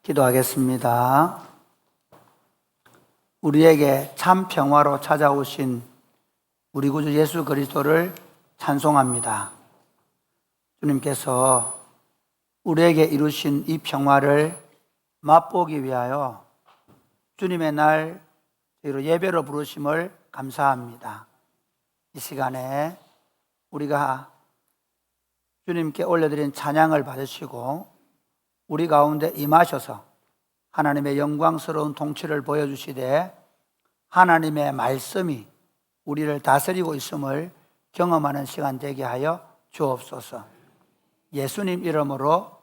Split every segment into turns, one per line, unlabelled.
기도하겠습니다. 우리에게 참 평화로 찾아오신 우리 구주 예수 그리스도를 찬송합니다. 주님께서 우리에게 이루신 이 평화를 맛보기 위하여 주님의 날 저희로 예배로 부르심을 감사합니다. 이 시간에 우리가 주님께 올려드린 찬양을 받으시고 우리 가운데 임하셔서 하나님의 영광스러운 통치를 보여주시되 하나님의 말씀이 우리를 다스리고 있음을 경험하는 시간 되게 하여 주옵소서. 예수님 이름으로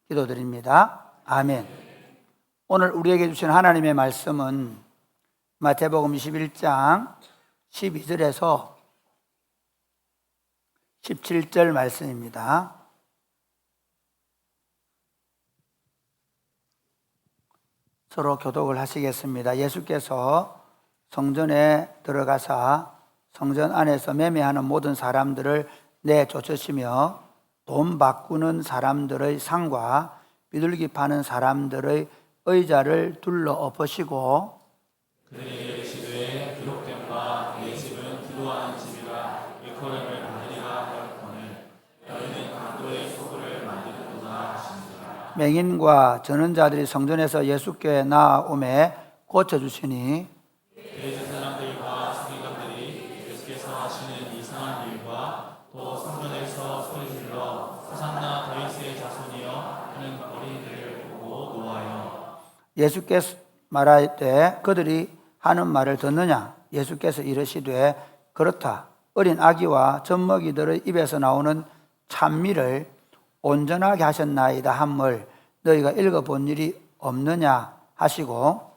기도드립니다. 아멘. 오늘 우리에게 주신 하나님의 말씀은 마태복음 21장 12절에서 17절 말씀입니다. 서로 교독을 하시겠습니다. 예수께서 성전에 들어가사 성전 안에서 매매하는 모든 사람들을 내쫓으시며 돈 바꾸는 사람들의 상과 비둘기 파는 사람들의 의자를 둘러 엎으시고
그들에게 이르시되 기록된 바 내 집은 기도하는 집이라 일컬음을 받으리라 하였거늘 너희는 강도의 소굴을 만드는구나 하시니라.
맹인과 전는 자들이 성전에서 예수께 나아오매 고쳐주시니
대제사장들과 서기관들이 예수께서 하시는 이상한 일과 또 성전에서 소리질러 호산나 다윗의 자손이여 하는 어린이들을 보고 노하여
예수께서 말할 때 그들이 하는 말을 듣느냐? 예수께서 이르시되 그렇다. 어린 아기와 젖먹이들의 입에서 나오는 찬미를 온전하게 하셨나이다 함을 너희가 읽어본 일이 없느냐 하시고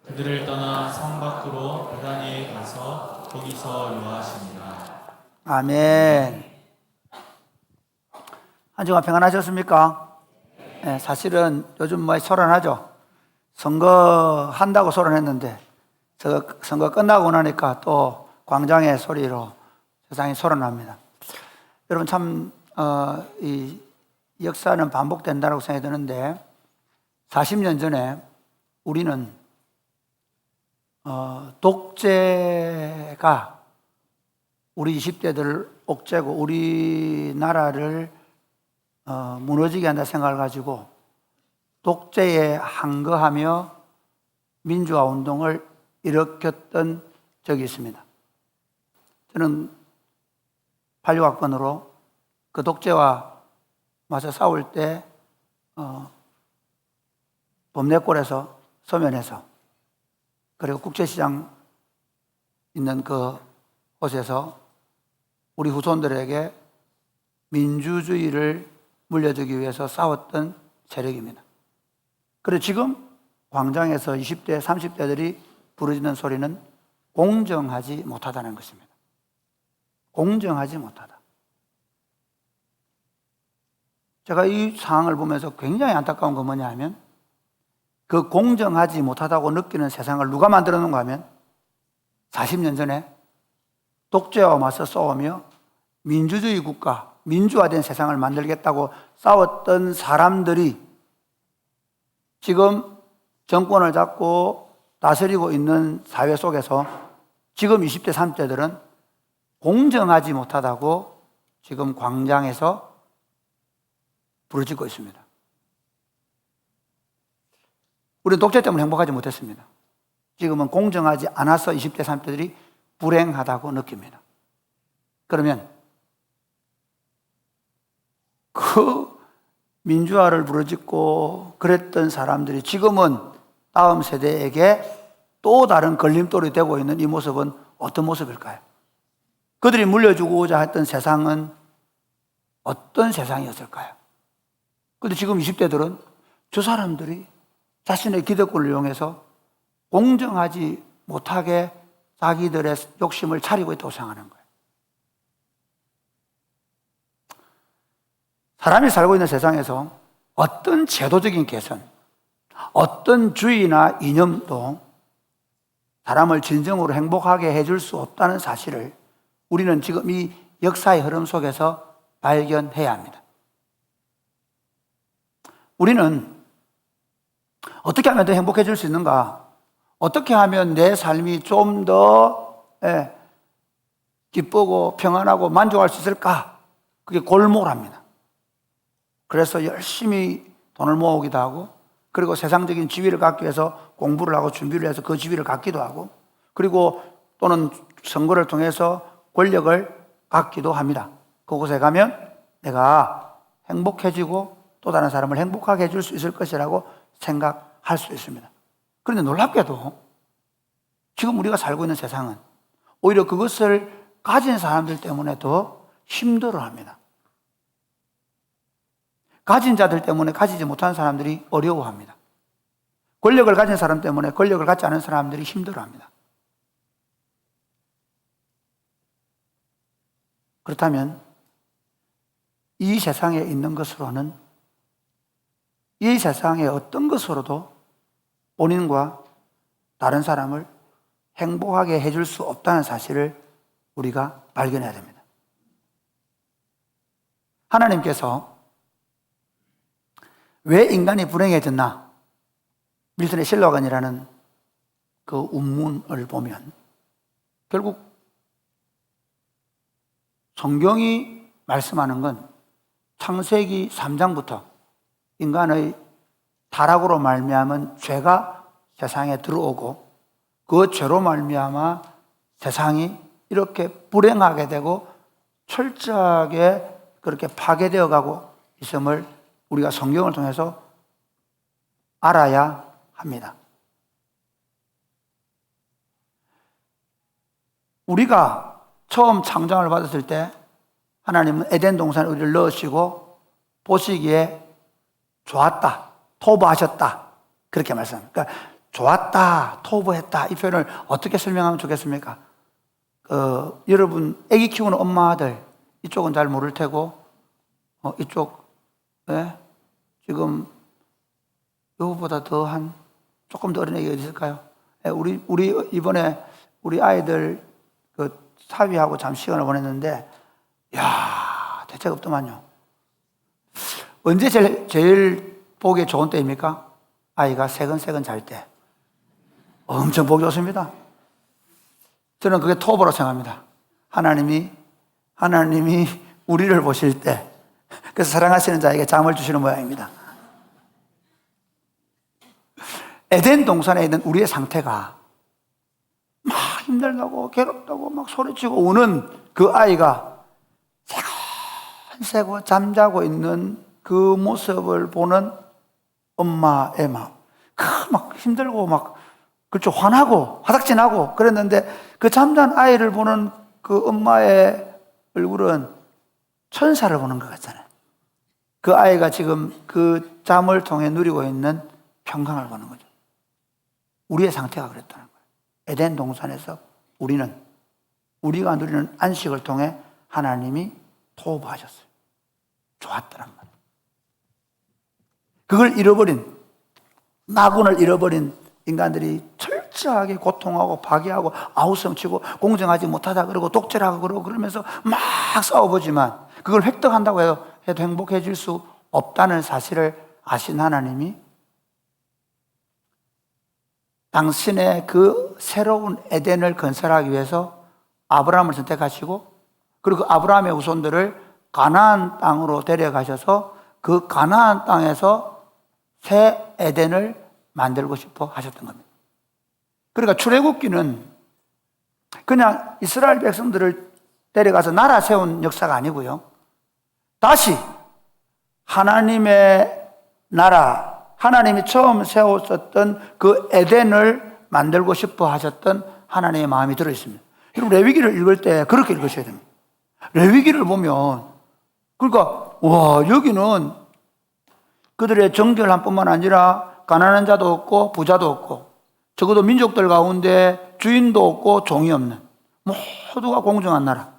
그들을 떠나 성 밖으로 베다니에 가서 거기서 유하시니라.
아멘. 한 주간 평안하셨습니까? 네, 사실은 요즘 소란하죠. 선거한다고 소란했는데 선거 끝나고 나니까 또 광장의 소리로 세상이 소란합니다. 여러분 참 이 역사는 반복된다고 생각이 드는데 40년 전에 우리는 독재가 우리 20대들을 옥죄고 우리나라를 무너지게 한다 생각을 가지고 독재에 항거하며 민주화 운동을 일으켰던 적이 있습니다. 저는 86학번으로 그 독재와 맞서 싸울 때 범내골에서 서면에서 그리고 국제시장 있는 그 곳에서 우리 후손들에게 민주주의를 물려주기 위해서 싸웠던 세력입니다. 그리고 지금 광장에서 20대, 30대들이 부르짖는 소리는 공정하지 못하다는 것입니다. 공정하지 못하다. 제가 이 상황을 보면서 굉장히 안타까운 건 뭐냐 하면 그 공정하지 못하다고 느끼는 세상을 누가 만들어 놓은가 하면 40년 전에 독재와 맞서 싸우며 민주주의 국가, 민주화된 세상을 만들겠다고 싸웠던 사람들이 지금 정권을 잡고 다스리고 있는 사회 속에서 지금 20대, 30대들은 공정하지 못하다고 지금 광장에서 부르짖고 있습니다. 우리는 독재 때문에 행복하지 못했습니다. 지금은 공정하지 않아서 20대, 30대들이 불행하다고 느낍니다. 그러면 그 민주화를 부르짖고 그랬던 사람들이 지금은 다음 세대에게 또 다른 걸림돌이 되고 있는 이 모습은 어떤 모습일까요? 그들이 물려주고자 했던 세상은 어떤 세상이었을까요? 그런데 지금 20대들은 저 사람들이 자신의 기득권을 이용해서 공정하지 못하게 자기들의 욕심을 차리고 있다고 생각하는 거예요. 사람이 살고 있는 세상에서 어떤 제도적인 개선, 어떤 주의나 이념도 사람을 진정으로 행복하게 해줄 수 없다는 사실을 우리는 지금 이 역사의 흐름 속에서 발견해야 합니다. 우리는 어떻게 하면 더 행복해질 수 있는가? 어떻게 하면 내 삶이 좀 더 기쁘고 평안하고 만족할 수 있을까? 그게 골몰합니다. 그래서 열심히 돈을 모으기도 하고, 그리고 세상적인 지위를 갖기 위해서 공부를 하고 준비를 해서 그 지위를 갖기도 하고, 그리고 또는 선거를 통해서 권력을 갖기도 합니다. 그곳에 가면 내가 행복해지고 또 다른 사람을 행복하게 해줄 수 있을 것이라고 생각할 수 있습니다. 그런데 놀랍게도 지금 우리가 살고 있는 세상은 오히려 그것을 가진 사람들 때문에 더 힘들어합니다. 가진 자들 때문에 가지지 못한 사람들이 어려워합니다. 권력을 가진 사람 때문에 권력을 갖지 않은 사람들이 힘들어합니다. 그렇다면 이 세상에 있는 것으로는, 이 세상의 어떤 것으로도 본인과 다른 사람을 행복하게 해줄 수 없다는 사실을 우리가 발견해야 됩니다. 하나님께서 왜 인간이 불행해졌나? 밀턴의 실로건이라는 그 운문을 보면 결국 성경이 말씀하는 건 창세기 3장부터 인간의 타락으로 말미암은 죄가 세상에 들어오고 그 죄로 말미암아 세상이 이렇게 불행하게 되고 철저하게 그렇게 파괴되어 가고 있음을 우리가 성경을 통해서 알아야 합니다. 우리가 처음 창조를 받았을 때 하나님은 에덴 동산에 우리를 넣으시고 보시기에 좋았다, 토부하셨다, 그렇게 말씀합니다. 그러니까 좋았다, 토부했다, 이 표현을 어떻게 설명하면 좋겠습니까? 여러분 아기 키우는 엄마들 이쪽은 잘 모를 테고 이쪽 지금 요거보다 더한 조금 더 어린 애기가 있을까요? 우리 이번에 우리 아이들 그 사위하고 잠시 시간을 보냈는데, 야, 대책 없더만요. 언제 제일 보기 좋은 때입니까? 아이가 새근새근 잘 때. 엄청 보기 좋습니다. 저는 그게 토보로 생각합니다. 하나님이 우리를 보실 때, 그래서 사랑하시는 자에게 잠을 주시는 모양입니다. 에덴 동산에 있는 우리의 상태가 막 힘들다고 괴롭다고 막 소리치고 우는 그 아이가 새고 잠자고 있는 그 모습을 보는 엄마의 마음, 막 힘들고 막 그렇죠, 화나고 화닥지나고 그랬는데 그 잠잔 아이를 보는 그 엄마의 얼굴은 천사를 보는 것 같잖아요. 그 아이가 지금 그 잠을 통해 누리고 있는 평강을 보는 거죠. 우리의 상태가 그랬다는 거예요. 에덴 동산에서 우리가 누리는 안식을 통해 하나님이 토부하셨어요. 좋았다는 말이에요. 그걸 잃어버린, 나군을 잃어버린 인간들이 철저하게 고통하고 파괴하고 아우성치고 공정하지 못하다 그러고 독재라고 그러고 그러면서 막 싸워보지만 그걸 획득한다고 해도 행복해질 수 없다는 사실을 아신 하나님이 당신의 그 새로운 에덴을 건설하기 위해서 아브라함을 선택하시고 그리고 아브라함의 후손들을 가나안 땅으로 데려가셔서 그 가나안 땅에서 새 에덴을 만들고 싶어 하셨던 겁니다. 그러니까 출애굽기는 그냥 이스라엘 백성들을 데려가서 나라 세운 역사가 아니고요. 다시 하나님의 나라, 하나님이 처음 세웠었던 그 에덴을 만들고 싶어 하셨던 하나님의 마음이 들어있습니다. 여러분 레위기를 읽을 때 그렇게 읽으셔야 됩니다. 레위기를 보면 그러니까 여기는 그들의 정결한 뿐만 아니라 가난한 자도 없고 부자도 없고 적어도 민족들 가운데 주인도 없고 종이 없는 모두가 공정한 나라,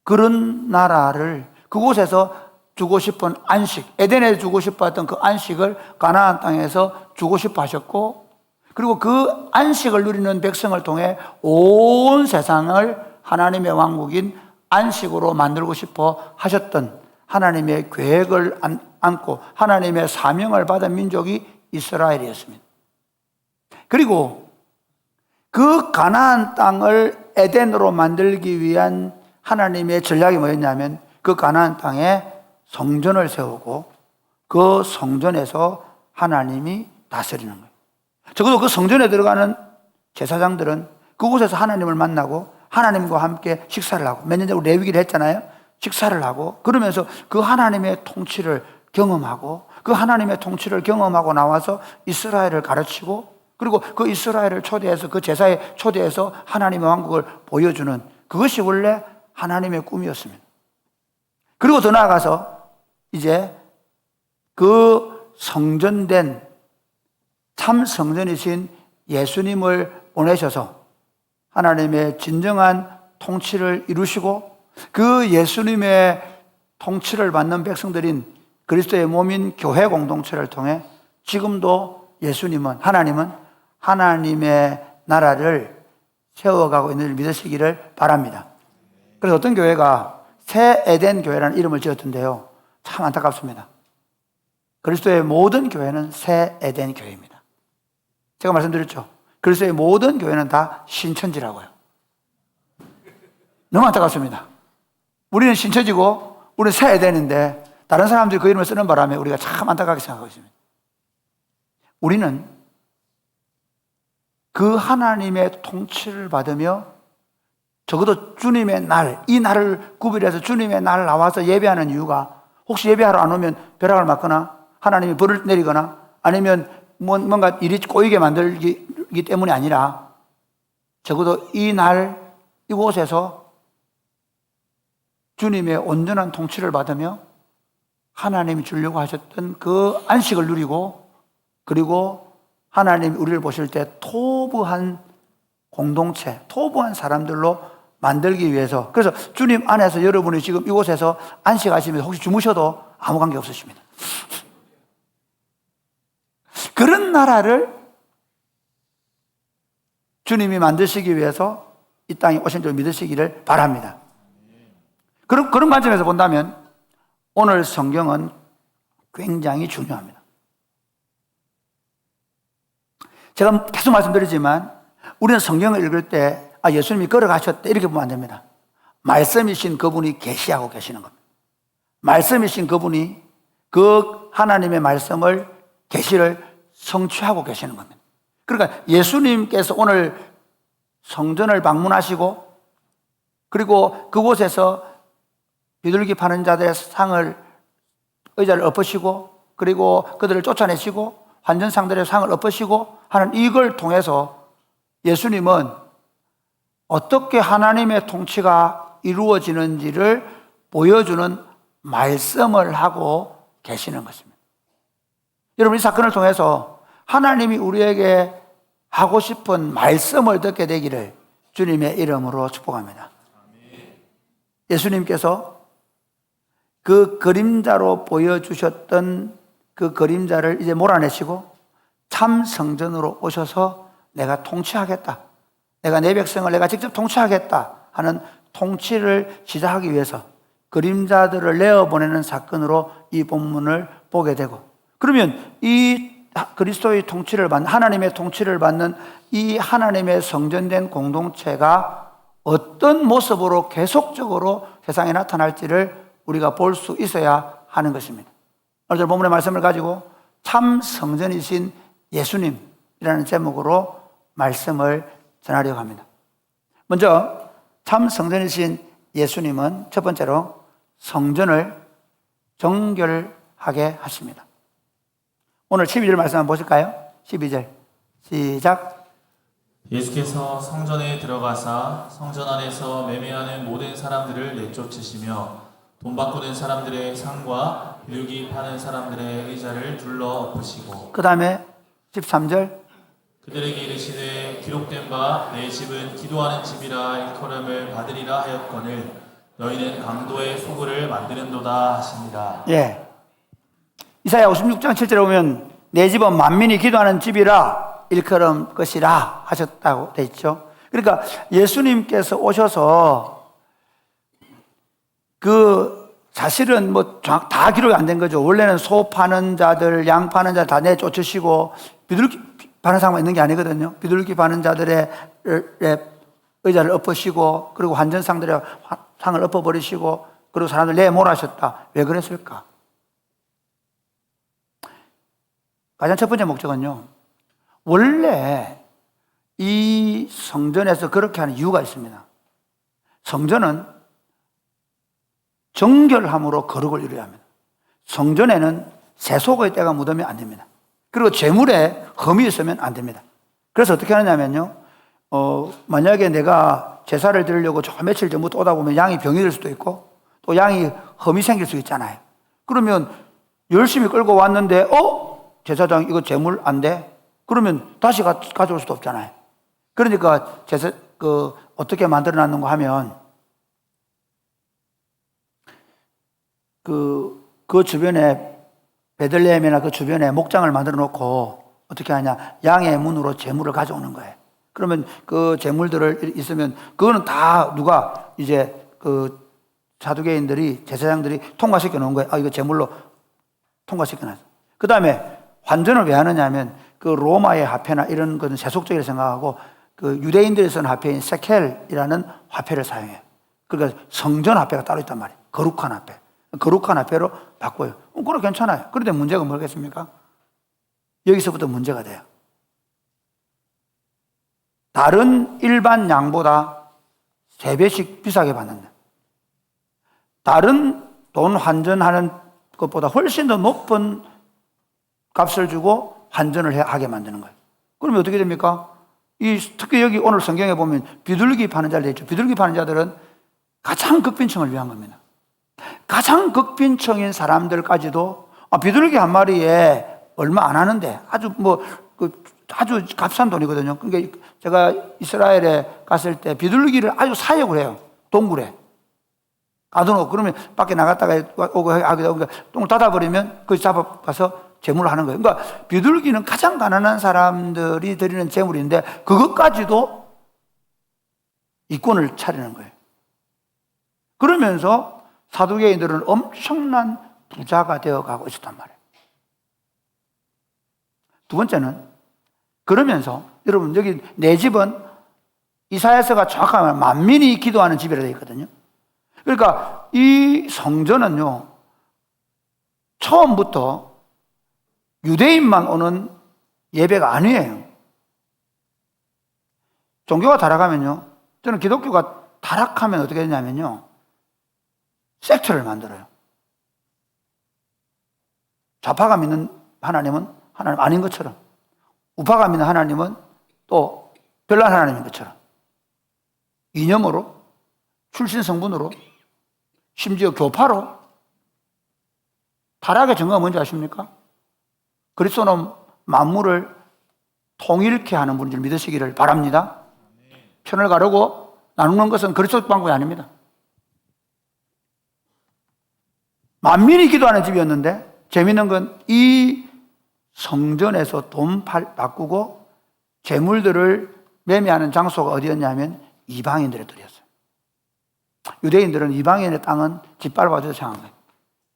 그런 나라를 그곳에서 주고 싶은 안식, 에덴에 주고 싶어 했던 그 안식을 가나안 땅에서 주고 싶어 하셨고 그리고 그 안식을 누리는 백성을 통해 온 세상을 하나님의 왕국인 안식으로 만들고 싶어 하셨던 하나님의 계획을 안고 하나님의 사명을 받은 민족이 이스라엘이었습니다. 그리고 그 가나안 땅을 에덴으로 만들기 위한 하나님의 전략이 뭐였냐면 그 가나안 땅에 성전을 세우고 그 성전에서 하나님이 다스리는 거예요. 적어도 그 성전에 들어가는 제사장들은 그곳에서 하나님을 만나고 하나님과 함께 식사를 하고, 몇 년 전에 우리 레위기를 했잖아요. 식사를 하고 그러면서 그 하나님의 통치를 경험하고 그 하나님의 통치를 경험하고 나와서 이스라엘을 가르치고 그리고 그 이스라엘을 초대해서 그 제사에 초대해서 하나님의 왕국을 보여주는 그것이 원래 하나님의 꿈이었습니다. 그리고 더 나아가서 이제 그 성전된 참 성전이신 예수님을 보내셔서 하나님의 진정한 통치를 이루시고 그 예수님의 통치를 받는 백성들인 그리스도의 몸인 교회 공동체를 통해 지금도 예수님은, 하나님은 하나님의 나라를 세워가고 있는 줄 믿으시기를 바랍니다. 그래서 어떤 교회가 새 에덴 교회라는 이름을 지었던데요, 참 안타깝습니다. 그리스도의 모든 교회는 새 에덴 교회입니다. 제가 말씀드렸죠, 그리스도의 모든 교회는 다 신천지라고요. 너무 안타깝습니다. 우리는 신천지고 우리는 새 에덴인데 다른 사람들이 그 이름을 쓰는 바람에 우리가 참 안타깝게 생각하고 있습니다. 우리는 그 하나님의 통치를 받으며 적어도 주님의 날, 이 날을 구별해서 주님의 날 나와서 예배하는 이유가 혹시 예배하러 안 오면 벼락을 맞거나 하나님이 벌을 내리거나 아니면 뭔가 일이 꼬이게 만들기 때문이 아니라 적어도 이 날 이곳에서 주님의 온전한 통치를 받으며 하나님이 주려고 하셨던 그 안식을 누리고 그리고 하나님이 우리를 보실 때 토부한 공동체, 토부한 사람들로 만들기 위해서, 그래서 주님 안에서 여러분이 지금 이곳에서 안식하시면서 혹시 주무셔도 아무 관계 없으십니다. 그런 나라를 주님이 만드시기 위해서 이 땅에 오신 줄 믿으시기를 바랍니다. 그런 관점에서 본다면 오늘 성경은 굉장히 중요합니다. 제가 계속 말씀드리지만 우리는 성경을 읽을 때 예수님이 걸어가셨다 이렇게 보면 안 됩니다. 말씀이신 그분이 계시하고 계시는 겁니다. 말씀이신 그분이 그 하나님의 말씀을 계시를 성취하고 계시는 겁니다. 그러니까 예수님께서 오늘 성전을 방문하시고 그리고 그곳에서 비둘기 파는 자들의 의자를 엎으시고 그리고 그들을 쫓아내시고 환전상들의 상을 엎으시고 하는 이걸 통해서 예수님은 어떻게 하나님의 통치가 이루어지는지를 보여주는 말씀을 하고 계시는 것입니다. 여러분, 이 사건을 통해서 하나님이 우리에게 하고 싶은 말씀을 듣게 되기를 주님의 이름으로 축복합니다. 예수님께서 그 그림자로 보여주셨던 그 그림자를 이제 몰아내시고 참 성전으로 오셔서 내가 통치하겠다, 내가 내 백성을 내가 직접 통치하겠다 하는 통치를 시작하기 위해서 그림자들을 내어보내는 사건으로 이 본문을 보게 되고, 그러면 이 그리스도의 통치를 받는, 하나님의 통치를 받는 이 하나님의 성전된 공동체가 어떤 모습으로 계속적으로 세상에 나타날지를 우리가 볼 수 있어야 하는 것입니다. 오늘 본문의 말씀을 가지고 참 성전이신 예수님이라는 제목으로 말씀을 전하려고 합니다. 먼저 참 성전이신 예수님은 첫 번째로 성전을 정결하게 하십니다. 오늘 12절 말씀 한번 보실까요? 12절 시작.
예수께서 성전에 들어가사 성전 안에서 매매하는 모든 사람들을 내쫓으시며 돈 바꾸는 사람들의 상과 비둘기 파는 사람들의 의자를 둘러 엎으시고,
그 다음에 13절
그들에게 이르시되 기록된 바 내 집은 기도하는 집이라 일컬음을 받으리라 하였거늘 너희는 강도의 소굴을 만드는도다 하시니라.
예. 이사야 56장 7절에 보면 내 집은 만민이 기도하는 집이라 일컬음 것이라 하셨다고 돼 있죠. 그러니까 예수님께서 오셔서 그 사실은 뭐 다 기록이 안 된 거죠. 원래는 소 파는 자들, 양 파는 자들 다 내쫓으시고 비둘기 파는 사람만 있는 게 아니거든요. 비둘기 파는 자들의 의자를 엎으시고 그리고 환전상들의 상을 엎어버리시고 그리고 사람들 내몰아셨다. 왜 그랬을까? 가장 첫 번째 목적은요. 원래 이 성전에서 그렇게 하는 이유가 있습니다. 성전은 정결함으로 거룩을 이루어야 합니다. 성전에는 세속의 때가 묻으면 안 됩니다. 그리고 재물에 흠이 있으면 안 됩니다. 그래서 어떻게 하느냐면요. 만약에 내가 제사를 드리려고 며칠 전부터 오다 보면 양이 병이 들 수도 있고 또 양이 흠이 생길 수 있잖아요. 그러면 열심히 끌고 왔는데 제사장 이거 재물 안 돼? 그러면 다시 가져올 수도 없잖아요. 그러니까 어떻게 만들어 놨는가 하면 그 주변에 베들레헴이나 그 주변에 목장을 만들어 놓고 어떻게 하냐? 양의 문으로 재물을 가져오는 거예요. 그러면 그 재물들을 있으면 그거는 다 누가 이제 그 사두개인들이 제사장들이 통과시켜 놓은 거예요. 이거 재물로 통과시켜 놨어. 그 다음에 환전을 왜 하느냐 하면 그 로마의 화폐나 이런 것은 세속적이라 생각하고 그 유대인들이 쓰는 화폐인 세켈이라는 화폐를 사용해요. 그러니까 성전 화폐가 따로 있단 말이에요. 거룩한 화폐. 거룩한 화폐로 바꿔요. 그럼 괜찮아요. 그런데 문제가 뭐겠습니까? 여기서부터 문제가 돼요. 다른 일반 양보다 3배씩 비싸게 받는다. 다른 돈 환전하는 것보다 훨씬 더 높은 값을 주고 환전을 하게 만드는 거예요. 그러면 어떻게 됩니까? 특히 여기 오늘 성경에 보면 비둘기 파는 자들 있죠. 비둘기 파는 자들은 가장 극빈층을 위한 겁니다. 가장 극빈층인 사람들까지도 비둘기 한 마리에 얼마 안 하는데 아주 아주 값싼 돈이거든요. 그러니까 제가 이스라엘에 갔을 때 비둘기를 아주 사육을 해요. 동굴에 가둬놓고 그러면 밖에 나갔다가 오고 하기도 하고 똥을 닫아버리면 그 잡아가서 재물을 하는 거예요. 그러니까 비둘기는 가장 가난한 사람들이 드리는 재물인데 그것까지도 이권을 차리는 거예요. 그러면서 사두개인들은 엄청난 부자가 되어가고 있었단 말이에요. 두 번째는 그러면서 여러분 여기 내 집은 이사야서가 정확하면 만민이 기도하는 집이라 되어 있거든요. 그러니까 이 성전은요 처음부터 유대인만 오는 예배가 아니에요. 종교가 타락하면요 저는 기독교가 타락하면 어떻게 되냐면요 섹트를 만들어요. 좌파가 믿는 하나님은 하나님 아닌 것처럼 우파가 믿는 하나님은 또 별난 하나님인 것처럼 이념으로 출신 성분으로 심지어 교파로 타락의 증거가 뭔지 아십니까? 그리스도는 만물을 통일케 하는 분인 줄 믿으시기를 바랍니다. 편을 가르고 나누는 것은 그리스도 방법이 아닙니다. 만민이 기도하는 집이었는데 재미있는 건 이 성전에서 돈 바꾸고 재물들을 매매하는 장소가 어디였냐면 이방인들의 들이었어요. 유대인들은 이방인의 땅은 짓밟아줘서 생각한 거예요.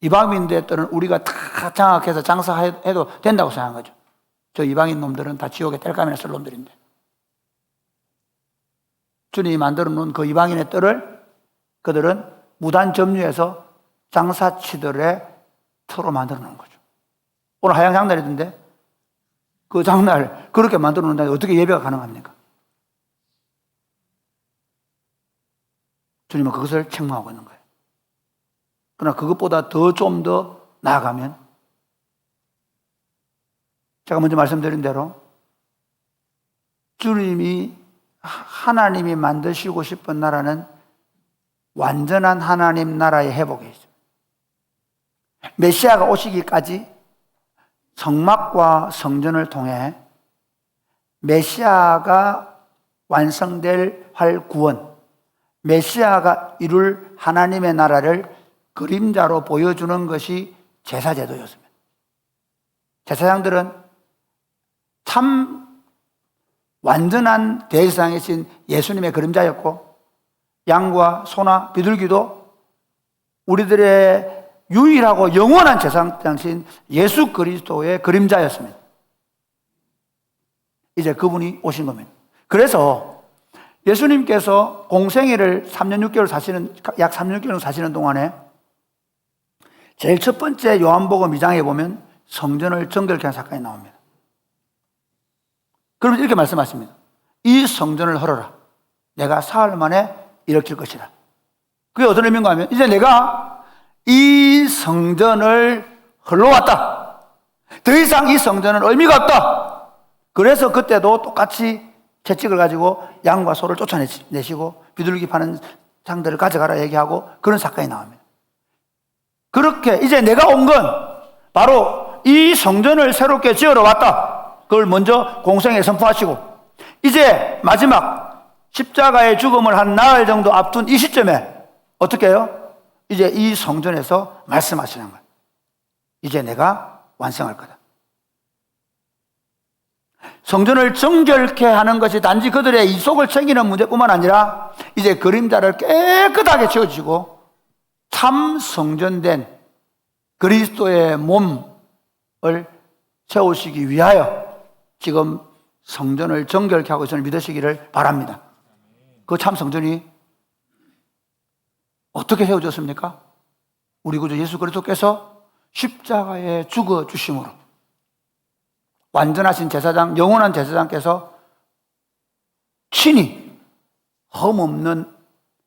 이방인들의 땅은 우리가 다 장악해서 장사해도 된다고 생각한 거죠. 저 이방인 놈들은 다 지옥의 땔감이나 쓸 놈들인데 주님이 만들어 놓은 그 이방인의 뜰을 그들은 무단 점유해서 장사치들의 터로 만들어 놓은 거죠. 오늘 하양 장날이던데 그 장날 그렇게 만들어 놓는다는데 어떻게 예배가 가능합니까? 주님은 그것을 책망하고 있는 거예요. 그러나 그것보다 좀 더 나아가면 제가 먼저 말씀드린 대로 하나님이 만드시고 싶은 나라는 완전한 하나님 나라의 회복에 있습니다. 메시아가 오시기까지 성막과 성전을 통해 메시아가 완성될 할 구원, 메시아가 이룰 하나님의 나라를 그림자로 보여주는 것이 제사제도였습니다. 제사장들은 참 완전한 대제사장이신 예수님의 그림자였고 양과 소나 비둘기도 우리들의 유일하고 영원한 재상장신 예수 그리스도의 그림자였습니다. 이제 그분이 오신 겁니다. 그래서 예수님께서 공생애를 3년 6개월 사시는, 약 3년 6개월 사시는 동안에 제일 첫 번째 요한복음 2장에 보면 성전을 정결케 한 사건이 나옵니다. 그러면 이렇게 말씀하십니다. 이 성전을 헐어라. 내가 사흘 만에 일으킬 것이다. 그게 어떤 의미인가 하면 이제 내가 이 성전을 헐러왔다. 더 이상 이 성전은 의미가 없다. 그래서 그때도 똑같이 채찍을 가지고 양과 소를 쫓아내시고 비둘기 파는 장들을 가져가라 얘기하고 그런 사건이 나옵니다. 그렇게 이제 내가 온 건 바로 이 성전을 새롭게 지으러 왔다. 그걸 먼저 공생에 선포하시고 이제 마지막 십자가의 죽음을 한 나흘 정도 앞둔 이 시점에 어떻게 해요? 이제 이 성전에서 말씀하시는 거예요. 이제 내가 완성할 거다. 성전을 정결케 하는 것이 단지 그들의 이속을 챙기는 문제뿐만 아니라 이제 그림자를 깨끗하게 지워주시고 참 성전된 그리스도의 몸을 세우시기 위하여 지금 성전을 정결케 하고 있음을 믿으시기를 바랍니다. 그 참 성전이 어떻게 세워졌습니까? 우리 구주 예수 그리스도께서 십자가에 죽어 주심으로 완전하신 제사장, 영원한 제사장께서 친히 흠없는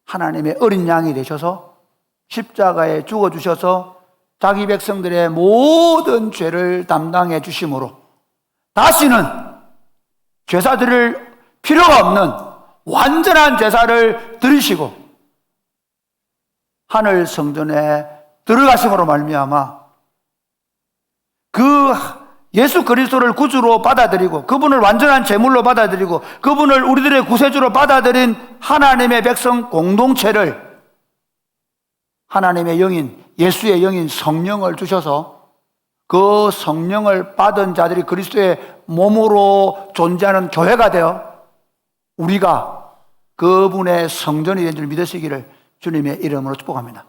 하나님의 어린 양이 되셔서 십자가에 죽어 주셔서 자기 백성들의 모든 죄를 담당해 주심으로 다시는 제사 드릴 필요가 없는 완전한 제사를 드리시고 하늘 성전에 들어가심으로 말미암아 그 예수 그리스도를 구주로 받아들이고 그분을 완전한 제물로 받아들이고 그분을 우리들의 구세주로 받아들인 하나님의 백성 공동체를 하나님의 영인, 예수의 영인 성령을 주셔서 그 성령을 받은 자들이 그리스도의 몸으로 존재하는 교회가 되어 우리가 그분의 성전이 된 줄 믿으시기를 주님의 이름으로 축복합니다.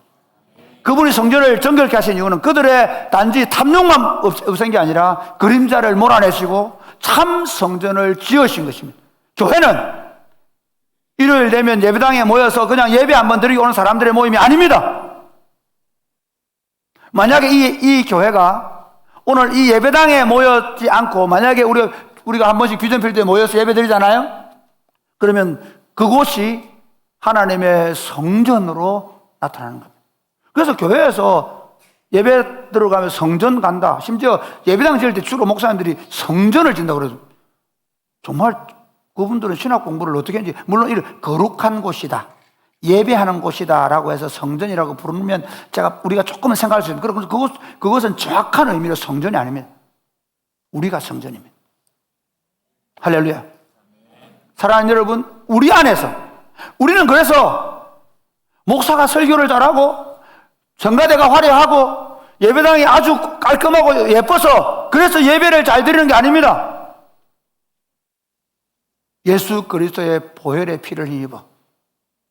그분이 성전을 정결케 하신 이유는 그들의 단지 탐욕만 없앤 게 아니라 그림자를 몰아내시고 참 성전을 지으신 것입니다. 교회는 일요일 되면 예배당에 모여서 그냥 예배 한번 드리고 오는 사람들의 모임이 아닙니다. 만약에 이 교회가 오늘 이 예배당에 모였지 않고 만약에 우리가 한 번씩 비전필드에 모여서 예배 드리잖아요. 그러면 그곳이 하나님의 성전으로 나타나는 겁니다. 그래서 교회에서 예배 들어가면 성전 간다. 심지어 예배당 지을 때 주로 목사님들이 성전을 짓는다고 그래서 정말 그분들은 신학 공부를 어떻게 했는지 물론 이런 거룩한 곳이다. 예배하는 곳이다라고 해서 성전이라고 부르면 우리가 조금은 생각할 수 있는 그런 그것은 정확한 의미로 성전이 아닙니다. 우리가 성전입니다. 할렐루야. 사랑하는 여러분, 우리 안에서 우리는 그래서 목사가 설교를 잘하고 성가대가 화려하고 예배당이 아주 깔끔하고 예뻐서 그래서 예배를 잘 드리는 게 아닙니다. 예수 그리스도의 보혈의 피를 힘입어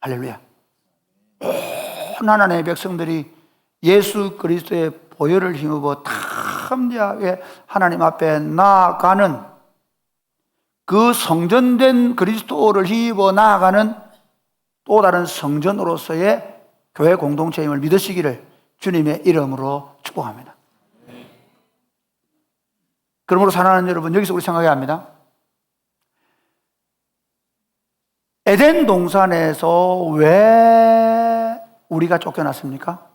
할렐루야. 온 하나님의 백성들이 예수 그리스도의 보혈을 힘입어 담대하게 하나님 앞에 나아가는 그 성전된 그리스도를 힘입어 나아가는 또 다른 성전으로서의 교회 공동체임을 믿으시기를 주님의 이름으로 축복합니다. 그러므로 사랑하는 여러분, 여기서 우리 생각해야 합니다. 에덴 동산에서 왜 우리가 쫓겨났습니까?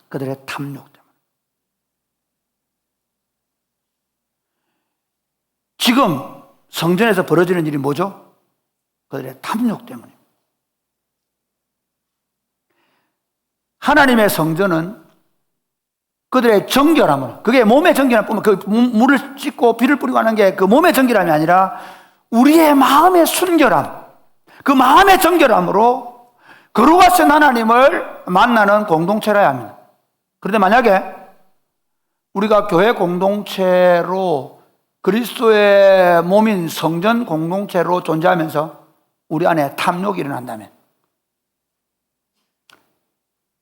그들의 탐욕 때문에. 지금 성전에서 벌어지는 일이 뭐죠? 그들의 탐욕 때문입니다. 하나님의 성전은 그들의 정결함을, 그게 몸의 정결함 뿐만 그 물을 씻고 비를 뿌리고 하는 게 그 몸의 정결함이 아니라 우리의 마음의 순결함, 그 마음의 정결함으로 거룩하신 하나님을 만나는 공동체라야 합니다. 그런데 만약에 우리가 교회 공동체로 그리스도의 몸인 성전 공동체로 존재하면서 우리 안에 탐욕이 일어난다면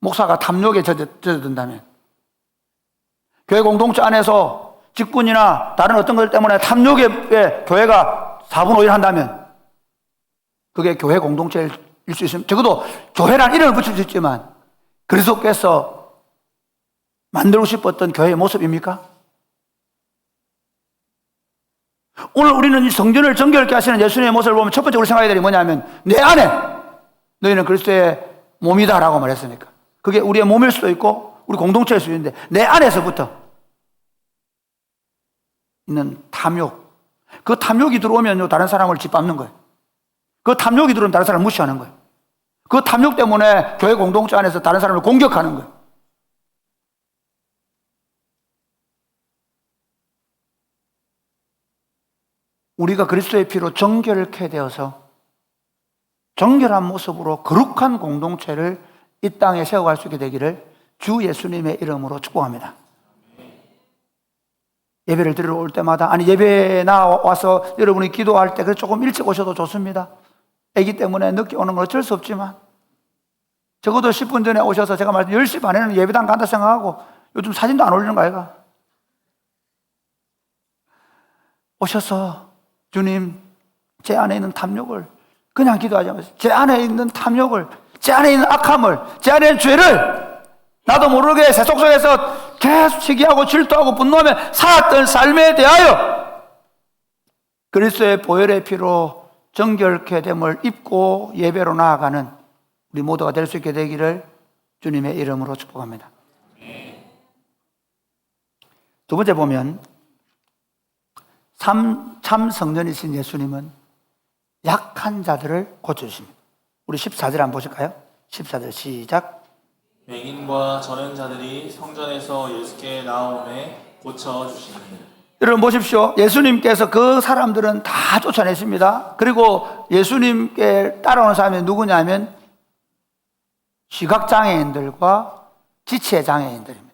목사가 탐욕에 젖어든다면, 교회 공동체 안에서 직분이나 다른 어떤 것 때문에 탐욕에 교회가 4분 5일 한다면 그게 교회 공동체일 수 있으면, 적어도 교회란 이름을 붙일 수 있지만 그리스도께서 만들고 싶었던 교회의 모습입니까? 오늘 우리는 이 성전을 정결케 하시는 예수님의 모습을 보면 첫 번째 우리 생각해야 될게 뭐냐면, 내 안에 너희는 그리스도의 몸이다라고 말했으니까 그게 우리의 몸일 수도 있고 우리 공동체일 수 있는데, 내 안에서부터 있는 탐욕, 그 탐욕이 들어오면요 다른 사람을 짓밟는 거예요. 그 탐욕이 들어오면 다른 사람을 무시하는 거예요. 그 탐욕 때문에 교회 공동체 안에서 다른 사람을 공격하는 거예요. 우리가 그리스도의 피로 정결케 되어서 정결한 모습으로 거룩한 공동체를 이 땅에 세워갈 수 있게 되기를 주 예수님의 이름으로 축복합니다. 예배를 드리러 올 때마다, 아니 예배에 나와서 여러분이 기도할 때 조금 일찍 오셔도 좋습니다. 애기 때문에 늦게 오는 건 어쩔 수 없지만 적어도 10분 전에 오셔서, 제가 말씀 10시 반에는 예배당 간다 생각하고, 요즘 사진도 안 올리는 거 아이가? 오셔서 주님, 제 안에 있는 탐욕을, 그냥 기도하지 마세요. 제 안에 있는 탐욕을, 제 안에 있는 악함을, 제 안에 있는 죄를 나도 모르게 세속 속에서 계속 시기하고 질투하고 분노하며 살았던 삶에 대하여 그리스도의 보혈의 피로 정결케 됨을 입고 예배로 나아가는 우리 모두가 될 수 있게 되기를 주님의 이름으로 축복합니다. 두 번째 보면, 참 성전이신 예수님은 약한 자들을 고쳐주십니다. 우리 14절 한번 보실까요? 14절 시작.
맹인과 전행자들이 성전에서 예수께 나오매 고쳐주십니다.
여러분 보십시오. 예수님께서 그 사람들은 다 쫓아냈습니다. 그리고 예수님께 따라오는 사람이 누구냐면 시각장애인들과 지체장애인들입니다.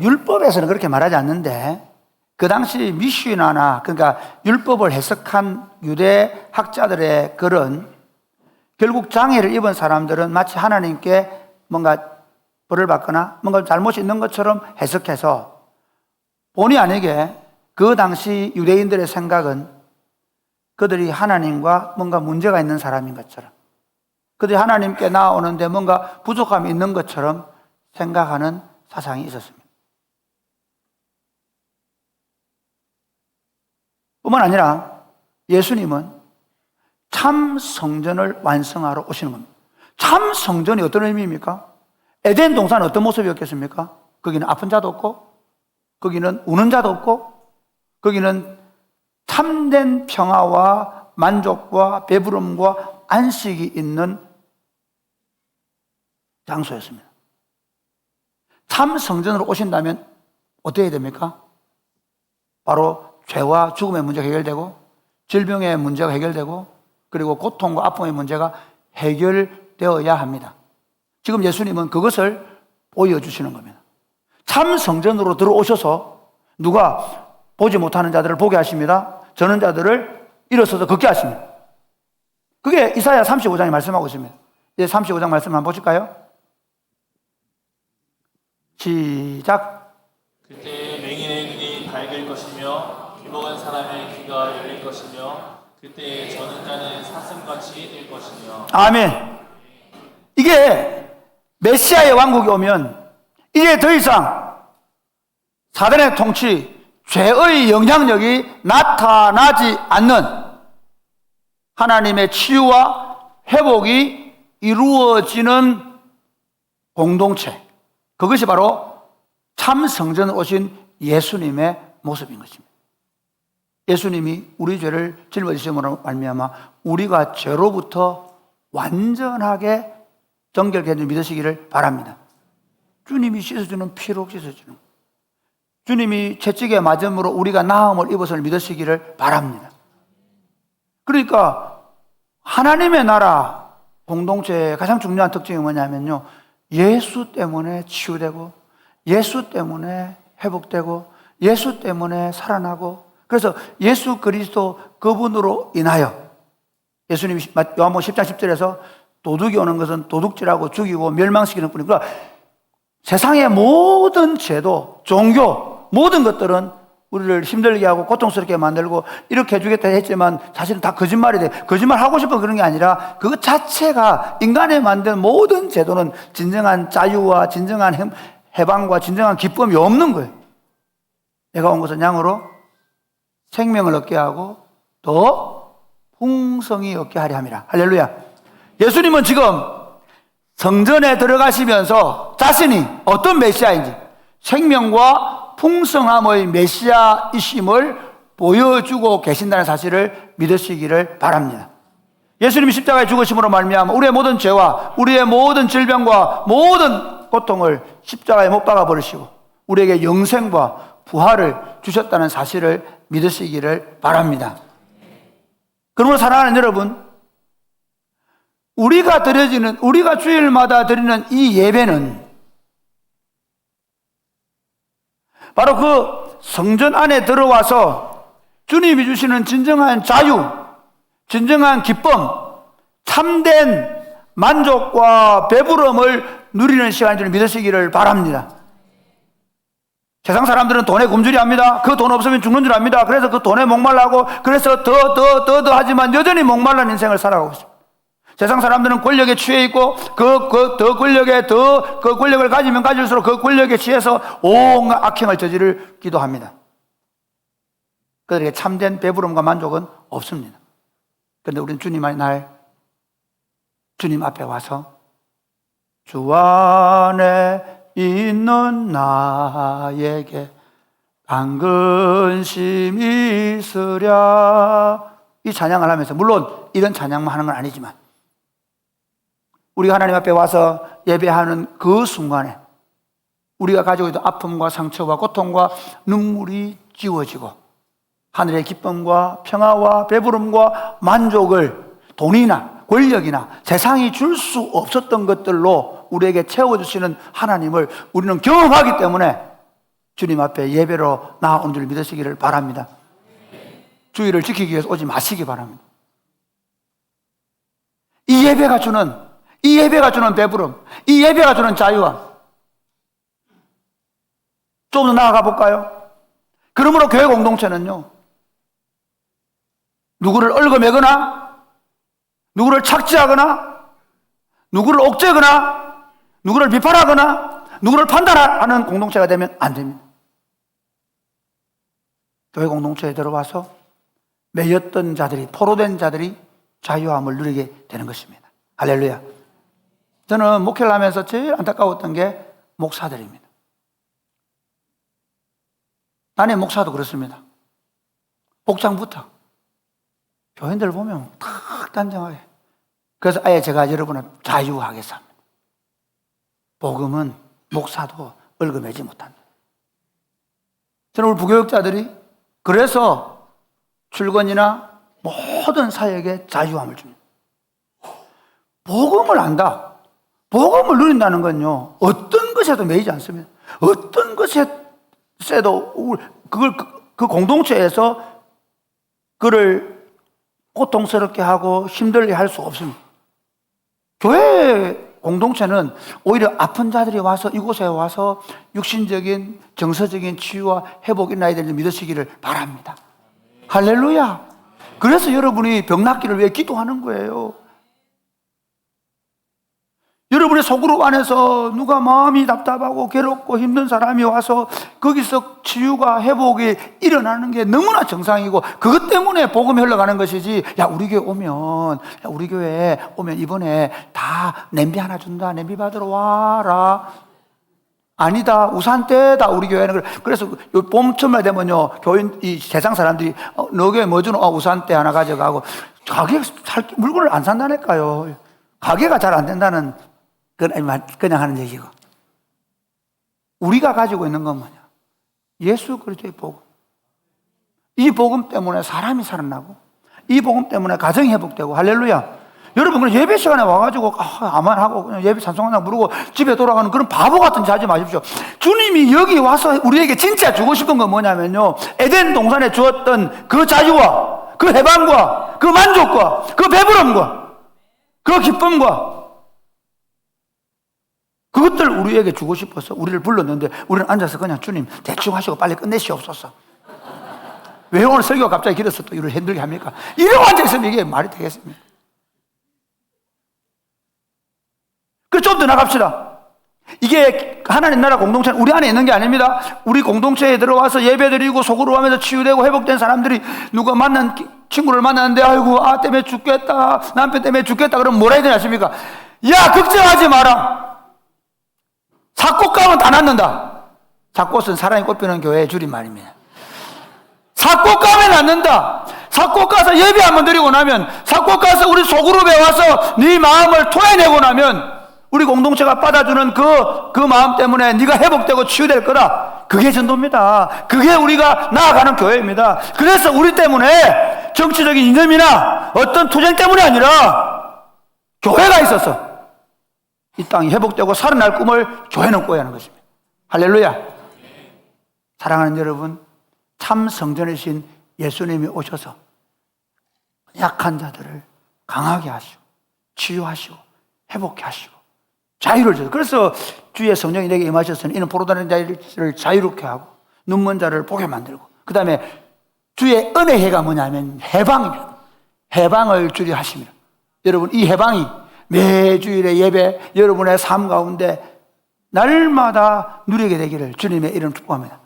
율법에서는 그렇게 말하지 않는데 그 당시 미슈나나, 그러니까 율법을 해석한 유대 학자들의 글은 결국 장애를 입은 사람들은 마치 하나님께 뭔가 벌을 받거나 뭔가 잘못이 있는 것처럼 해석해서 본의 아니게 그 당시 유대인들의 생각은 그들이 하나님과 뭔가 문제가 있는 사람인 것처럼, 그들이 하나님께 나오는데 뭔가 부족함이 있는 것처럼 생각하는 사상이 있었습니다. 뿐만 아니라 예수님은 참 성전을 완성하러 오시는 겁니다. 참 성전이 어떤 의미입니까? 에덴 동산은 어떤 모습이었겠습니까? 거기는 아픈 자도 없고, 거기는 우는 자도 없고, 거기는 참된 평화와 만족과 배부름과 안식이 있는 장소였습니다. 참 성전으로 오신다면 어떻게 해야 됩니까? 바로 죄와 죽음의 문제가 해결되고, 질병의 문제가 해결되고, 그리고 고통과 아픔의 문제가 해결되어야 합니다. 지금 예수님은 그것을 보여주시는 겁니다. 참 성전으로 들어오셔서 누가 보지 못하는 자들을 보게 하십니다. 저는 자들을 일어서서 걷게 하십니다. 그게 이사야 35장이 말씀하고 있습니다. 이제 35장 말씀 한번 보실까요? 시작.
그때 맹인의 눈이 밝을 것이며 귀먹은 사람의 귀가 열릴 것이며 그때 전능자는 사슴같이 될 것이며. 아멘.
이게 메시아의 왕국이 오면 이제 더 이상 사단의 통치, 죄의 영향력이 나타나지 않는 하나님의 치유와 회복이 이루어지는 공동체, 그것이 바로 참 성전에 오신 예수님의 모습인 것입니다. 예수님이 우리 죄를 짊어지심으로 말미암아 우리가 죄로부터 완전하게 정결케 해주는 믿으시기를 바랍니다. 주님이 씻어주는 피로 씻어주는, 주님이 채찍에 맞음으로 우리가 나음을 입었음을 믿으시기를 바랍니다. 그러니까 하나님의 나라 공동체의 가장 중요한 특징이 뭐냐면요, 예수 때문에 치유되고, 예수 때문에 회복되고, 예수 때문에 살아나고, 그래서 예수 그리스도 그분으로 인하여 예수님이 요한복음 10장 10절에서 도둑이 오는 것은 도둑질하고 죽이고 멸망시키는 뿐이고, 세상의 모든 제도, 종교, 모든 것들은 우리를 힘들게 하고 고통스럽게 만들고 이렇게 해주겠다 했지만 사실은 다 거짓말이 돼. 거짓말하고 싶어 그런 게 아니라 그것 자체가 인간이 만든 모든 제도는 진정한 자유와 진정한 해방과 진정한 기쁨이 없는 거예요. 내가 온 것은 양으로 생명을 얻게 하고 더 풍성히 얻게 하려 함이라. 할렐루야. 예수님은 지금 성전에 들어가시면서 자신이 어떤 메시아인지, 생명과 풍성함의 메시아이심을 보여주고 계신다는 사실을 믿으시기를 바랍니다. 예수님이 십자가에 죽으심으로 말미암아 우리의 모든 죄와 우리의 모든 질병과 모든 고통을 십자가에 못 박아 버리시고 우리에게 영생과 부활을 주셨다는 사실을 믿으시기를 바랍니다. 그러므로 사랑하는 여러분, 우리가 주일마다 드리는 이 예배는 바로 그 성전 안에 들어와서 주님이 주시는 진정한 자유, 진정한 기쁨, 참된 만족과 배부름을 누리는 시간인 줄 믿으시기를 바랍니다. 세상 사람들은 돈에 굶주려합니다. 그 돈 없으면 죽는 줄 압니다. 그래서 그 돈에 목말라하고 그래서 더 하지만 여전히 목말란 인생을 살아가고 있습니다. 세상 사람들은 권력에 취해 있고 그 권력을 가지면 가질수록 그 권력에 취해서 온갖 악행을 저지르기도 합니다. 그들에게 참된 배부름과 만족은 없습니다. 그런데 우리는 주님 앞에 와서 주 안에 있는 나에게 안근심이 있으랴, 이 찬양을 하면서, 물론 이런 찬양만 하는 건 아니지만 우리가 하나님 앞에 와서 예배하는 그 순간에 우리가 가지고 있던 아픔과 상처와 고통과 눈물이 지워지고 하늘의 기쁨과 평화와 배부름과 만족을 돈이나 권력이나 세상이 줄 수 없었던 것들로 우리에게 채워주시는 하나님을 우리는 경험하기 때문에 주님 앞에 예배로 나온 줄 믿으시기를 바랍니다. 주의를 지키기 위해서 오지 마시기 바랍니다. 이 예배가 주는 배부름, 이 예배가 주는 자유함, 좀 더 나아가 볼까요? 그러므로 교회 공동체는요, 누구를 얽어매거나 누구를 착지하거나 누구를 옥죄거나 누구를 비판하거나 누구를 판단하는 공동체가 되면 안 됩니다. 교회 공동체에 들어와서 매였던 자들이, 포로된 자들이 자유함을 누리게 되는 것입니다. 할렐루야. 저는 목회를 하면서 제일 안타까웠던 게 목사들입니다. 단임 목사도 그렇습니다. 복장부터 교인들 보면 탁 단정하게. 그래서 아예 제가 여러분을 자유하겠습니다. 복음은 목사도 얽어매지 못한다. 저는 우리 부교육자들이 그래서 출근이나 모든 사역에 자유함을 줍니다. 복음을 안다. 복음을 누린다는 건요, 어떤 것에도 매이지 않습니다. 어떤 것에도 그 공동체에서 그를 고통스럽게 하고 힘들게 할 수 없습니다. 교회 공동체는 오히려 아픈 자들이 와서 이곳에 와서 육신적인 정서적인 치유와 회복이 나야 되는 믿으시기를 바랍니다. 할렐루야. 그래서 여러분이 병 낫기를 위해 기도하는 거예요. 여러분의 속으로 안에서 누가 마음이 답답하고 괴롭고 힘든 사람이 와서 거기서 치유가 회복이 일어나는 게 너무나 정상이고 그것 때문에 복음이 흘러가는 것이지, 우리 교회에 오면 이번에 다 냄비 하나 준다, 냄비 받으러 와라. 아니다, 우산대다, 우리 교회는. 그래서 봄철만 되면요, 이 세상 사람들이 너 교회 뭐 주노? 우산대 하나 가져가고. 물건을 안 산다니까요. 가게가 잘 안 된다는, 그냥 하는 얘기고. 우리가 가지고 있는 건 뭐냐? 예수 그리스도의 복음. 이 복음 때문에 사람이 살아나고, 이 복음 때문에 가정이 회복되고, 할렐루야. 여러분, 그냥 예배 시간에 와가지고, 아만 하고, 그냥 예배 찬송하나 부르고 집에 돌아가는 그런 바보 같은 짓 하지 마십시오. 주님이 여기 와서 우리에게 진짜 주고 싶은 건 뭐냐면요, 에덴 동산에 주었던 그 자유와 그 해방과 그 만족과 그 배부름과 그 기쁨과 그것들 우리에게 주고 싶어서 우리를 불렀는데 우리는 앉아서 그냥 주님 대충 하시고 빨리 끝내시옵소서. 왜 오늘 설교가 갑자기 길어서 또 이를 힘들게 합니까? 이러고 앉아있으면 이게 말이 되겠습니까? 그래서 좀 더 나갑시다. 이게 하나님 나라 공동체는 우리 안에 있는 게 아닙니다. 우리 공동체에 들어와서 예배드리고 속으로 하면서 치유되고 회복된 사람들이 누가 친구를 만났는데 아이고 때문에 죽겠다, 남편 때문에 죽겠다 그러면 뭐라 해야 되지 않습니까? 야, 걱정하지 마라. 삭꽃 가면 다 낫는다. 삭꽃은 사랑이 꽃피는 교회의 줄임말입니다. 삭꽃 가면 낫는다. 삭꽃 가서 예배 한번 드리고 나면, 삭꽃 가서 우리 소그룹에 와서 네 마음을 토해내고 나면 우리 공동체가 받아주는 그 마음 때문에 네가 회복되고 치유될 거다. 그게 전도입니다. 그게 우리가 나아가는 교회입니다. 그래서 우리 때문에 정치적인 이념이나 어떤 투쟁 때문이 아니라 교회가 있어서 이 땅이 회복되고 살아날 꿈을 교회는 꿔야 하는 것입니다. 할렐루야. 사랑하는 여러분, 참 성전이신 예수님이 오셔서 약한 자들을 강하게 하시고 치유하시고 회복케 하시고 자유를 주셔서, 그래서 주의 성령이 내게 임하셨으니 이는 포로다는 자를 자유롭게 하고 눈먼 자를 보게 만들고, 그 다음에 주의 은혜해가 뭐냐면 해방입니다. 해방을 주리 하시며, 여러분 이 해방이 매주일의 예배 여러분의 삶 가운데 날마다 누리게 되기를 주님의 이름 축복합니다.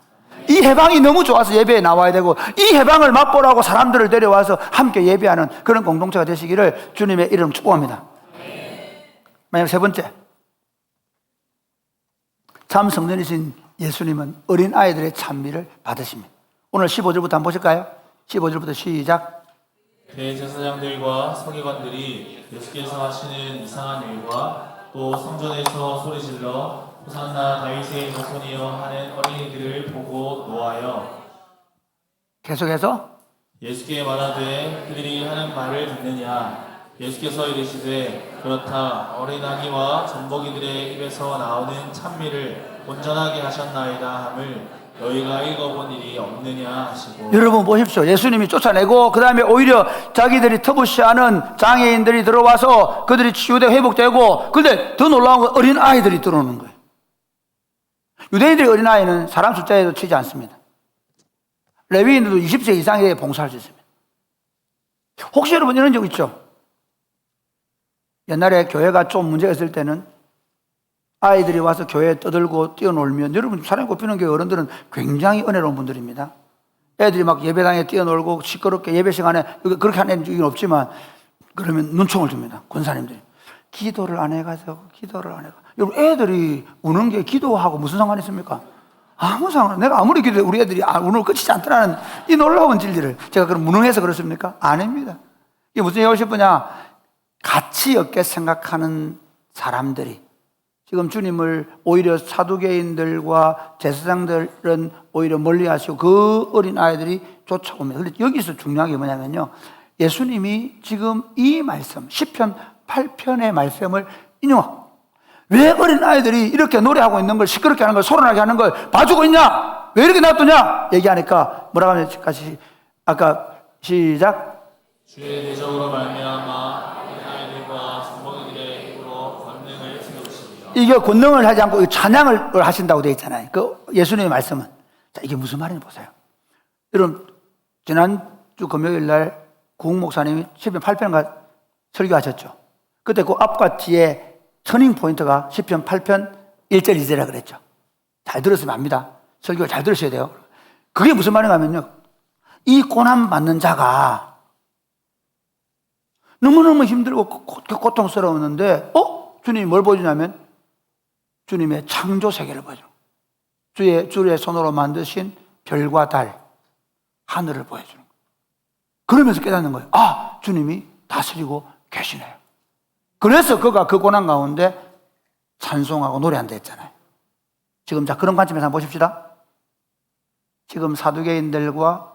이 해방이 너무 좋아서 예배에 나와야 되고, 이 해방을 맛보라고 사람들을 데려와서 함께 예배하는 그런 공동체가 되시기를 주님의 이름 축복합니다. 만약 세 번째, 참 성전이신 예수님은 어린아이들의 찬미를 받으십니다. 오늘 15절부터 한번 보실까요? 15절부터 시작.
대제사장들과 서기관들이 예수께서 하시는 이상한 일과 또 성전에서 소리질러 호산나 다윗의 자손이여 하는 어린이들을 보고 노하여
계속해서
예수께 말하되 그들이 하는 말을 듣느냐. 예수께서 이르시되 그렇다. 어린아기와 젖먹이들의 입에서 나오는 찬미를 온전하게 하셨나이다 함을 너희가 읽어본 일이 없느냐 하시고.
여러분 보십시오. 예수님이 쫓아내고 그 다음에 오히려 자기들이 터부시하는 장애인들이 들어와서 그들이 치유되고 회복되고, 그런데 더 놀라운 건 어린아이들이 들어오는 거예요. 유대인들의 어린아이는 사람 숫자에도 치지 않습니다. 레위인들도 20세 이상에 봉사할 수 있습니다. 혹시 여러분 이런 적 있죠? 옛날에 교회가 좀 문제가 있을 때는 아이들이 와서 교회에 떠들고 뛰어놀면, 여러분 사랑이 꼽히는 교회 어른들은 굉장히 은혜로운 분들입니다. 애들이 막 예배당에 뛰어놀고 시끄럽게 예배 시간에 그렇게 하는 적은 없지만, 그러면 눈총을 줍니다. 권사님들이 기도를 안 해가지고 기도를 안 해가. 여러분 애들이 우는 게 기도하고 무슨 상관이 있습니까? 아무 상관. 내가 아무리 기도해도 우리 애들이 우는 끝이지 않더라는 이 놀라운 진리를 제가 그럼 무능해서 그렇습니까? 아닙니다. 이게 무슨 얘기하고 싶으냐? 가치 없게 생각하는 사람들이 지금 주님을 오히려 사두개인들과 제사장들은 오히려 멀리 하시고 그 어린아이들이 쫓아옵니다. 그런데 여기서 중요한 게 뭐냐면요, 예수님이 지금 이 말씀 시편 8편의 말씀을 인용하고, 왜 어린아이들이 이렇게 노래하고 있는 걸, 시끄럽게 하는 걸, 소란하게 하는 걸 봐주고 있냐, 왜 이렇게 놔두냐 얘기하니까 뭐라고 하면 같이 아까 시작.
주의 대적으로 말미암아 어린아이들과 젖먹이들의 입으로 권능을 세우시며. 이게
권능을 하지 않고 찬양을 하신다고 되어 있잖아요. 그 예수님의 말씀은. 자, 이게 무슨 말인지 보세요. 여러분 지난주 금요일 날 구흥 목사님이 시편 8편과 설교하셨죠. 그때 그 앞과 뒤에 터닝 포인트가 시편 8편 1절 2절이라 그랬죠. 잘 들었으면 압니다. 설교를 잘 들으셔야 돼요. 그게 무슨 말인가 하면요, 이 고난 받는 자가 너무너무 힘들고 고통스러웠는데 주님이 뭘 보여주냐면 주님의 창조 세계를 보여줘. 주의 손으로 만드신 별과 달, 하늘을 보여주는 거예요. 그러면서 깨닫는 거예요. 주님이 다스리고 계시네요. 그래서 그가 그 고난 가운데 찬송하고 노래한다 했잖아요. 지금 자, 그런 관점에서 한번 보십시다. 지금 사두개인들과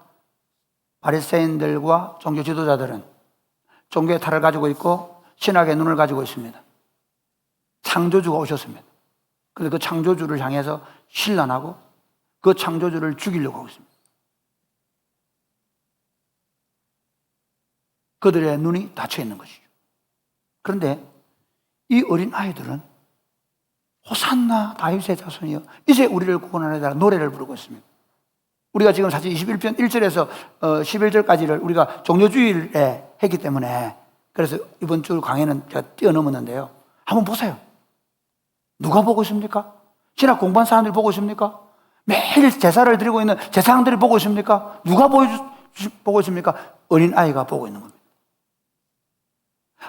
바리새인들과 종교 지도자들은 종교의 탈을 가지고 있고 신학의 눈을 가지고 있습니다. 창조주가 오셨습니다. 그래서 그 창조주를 향해서 신란하고 그 창조주를 죽이려고 하고 있습니다. 그들의 눈이 닫혀 있는 것이죠. 그런데 이 어린 아이들은 호산나 다윗의 자손이여 이제 우리를 구원하라 노래를 부르고 있습니다. 우리가 지금 사실 21편 1절에서 11절까지를 우리가 종료주일에 했기 때문에 그래서 이번 주 강의는 제가 뛰어넘었는데요. 한번 보세요. 누가 보고 있습니까? 신학 공부한 사람들이 보고 있습니까? 매일 제사를 드리고 있는 제사장들이 보고 있습니까? 누가 보고 있습니까? 어린아이가 보고 있는 겁니다.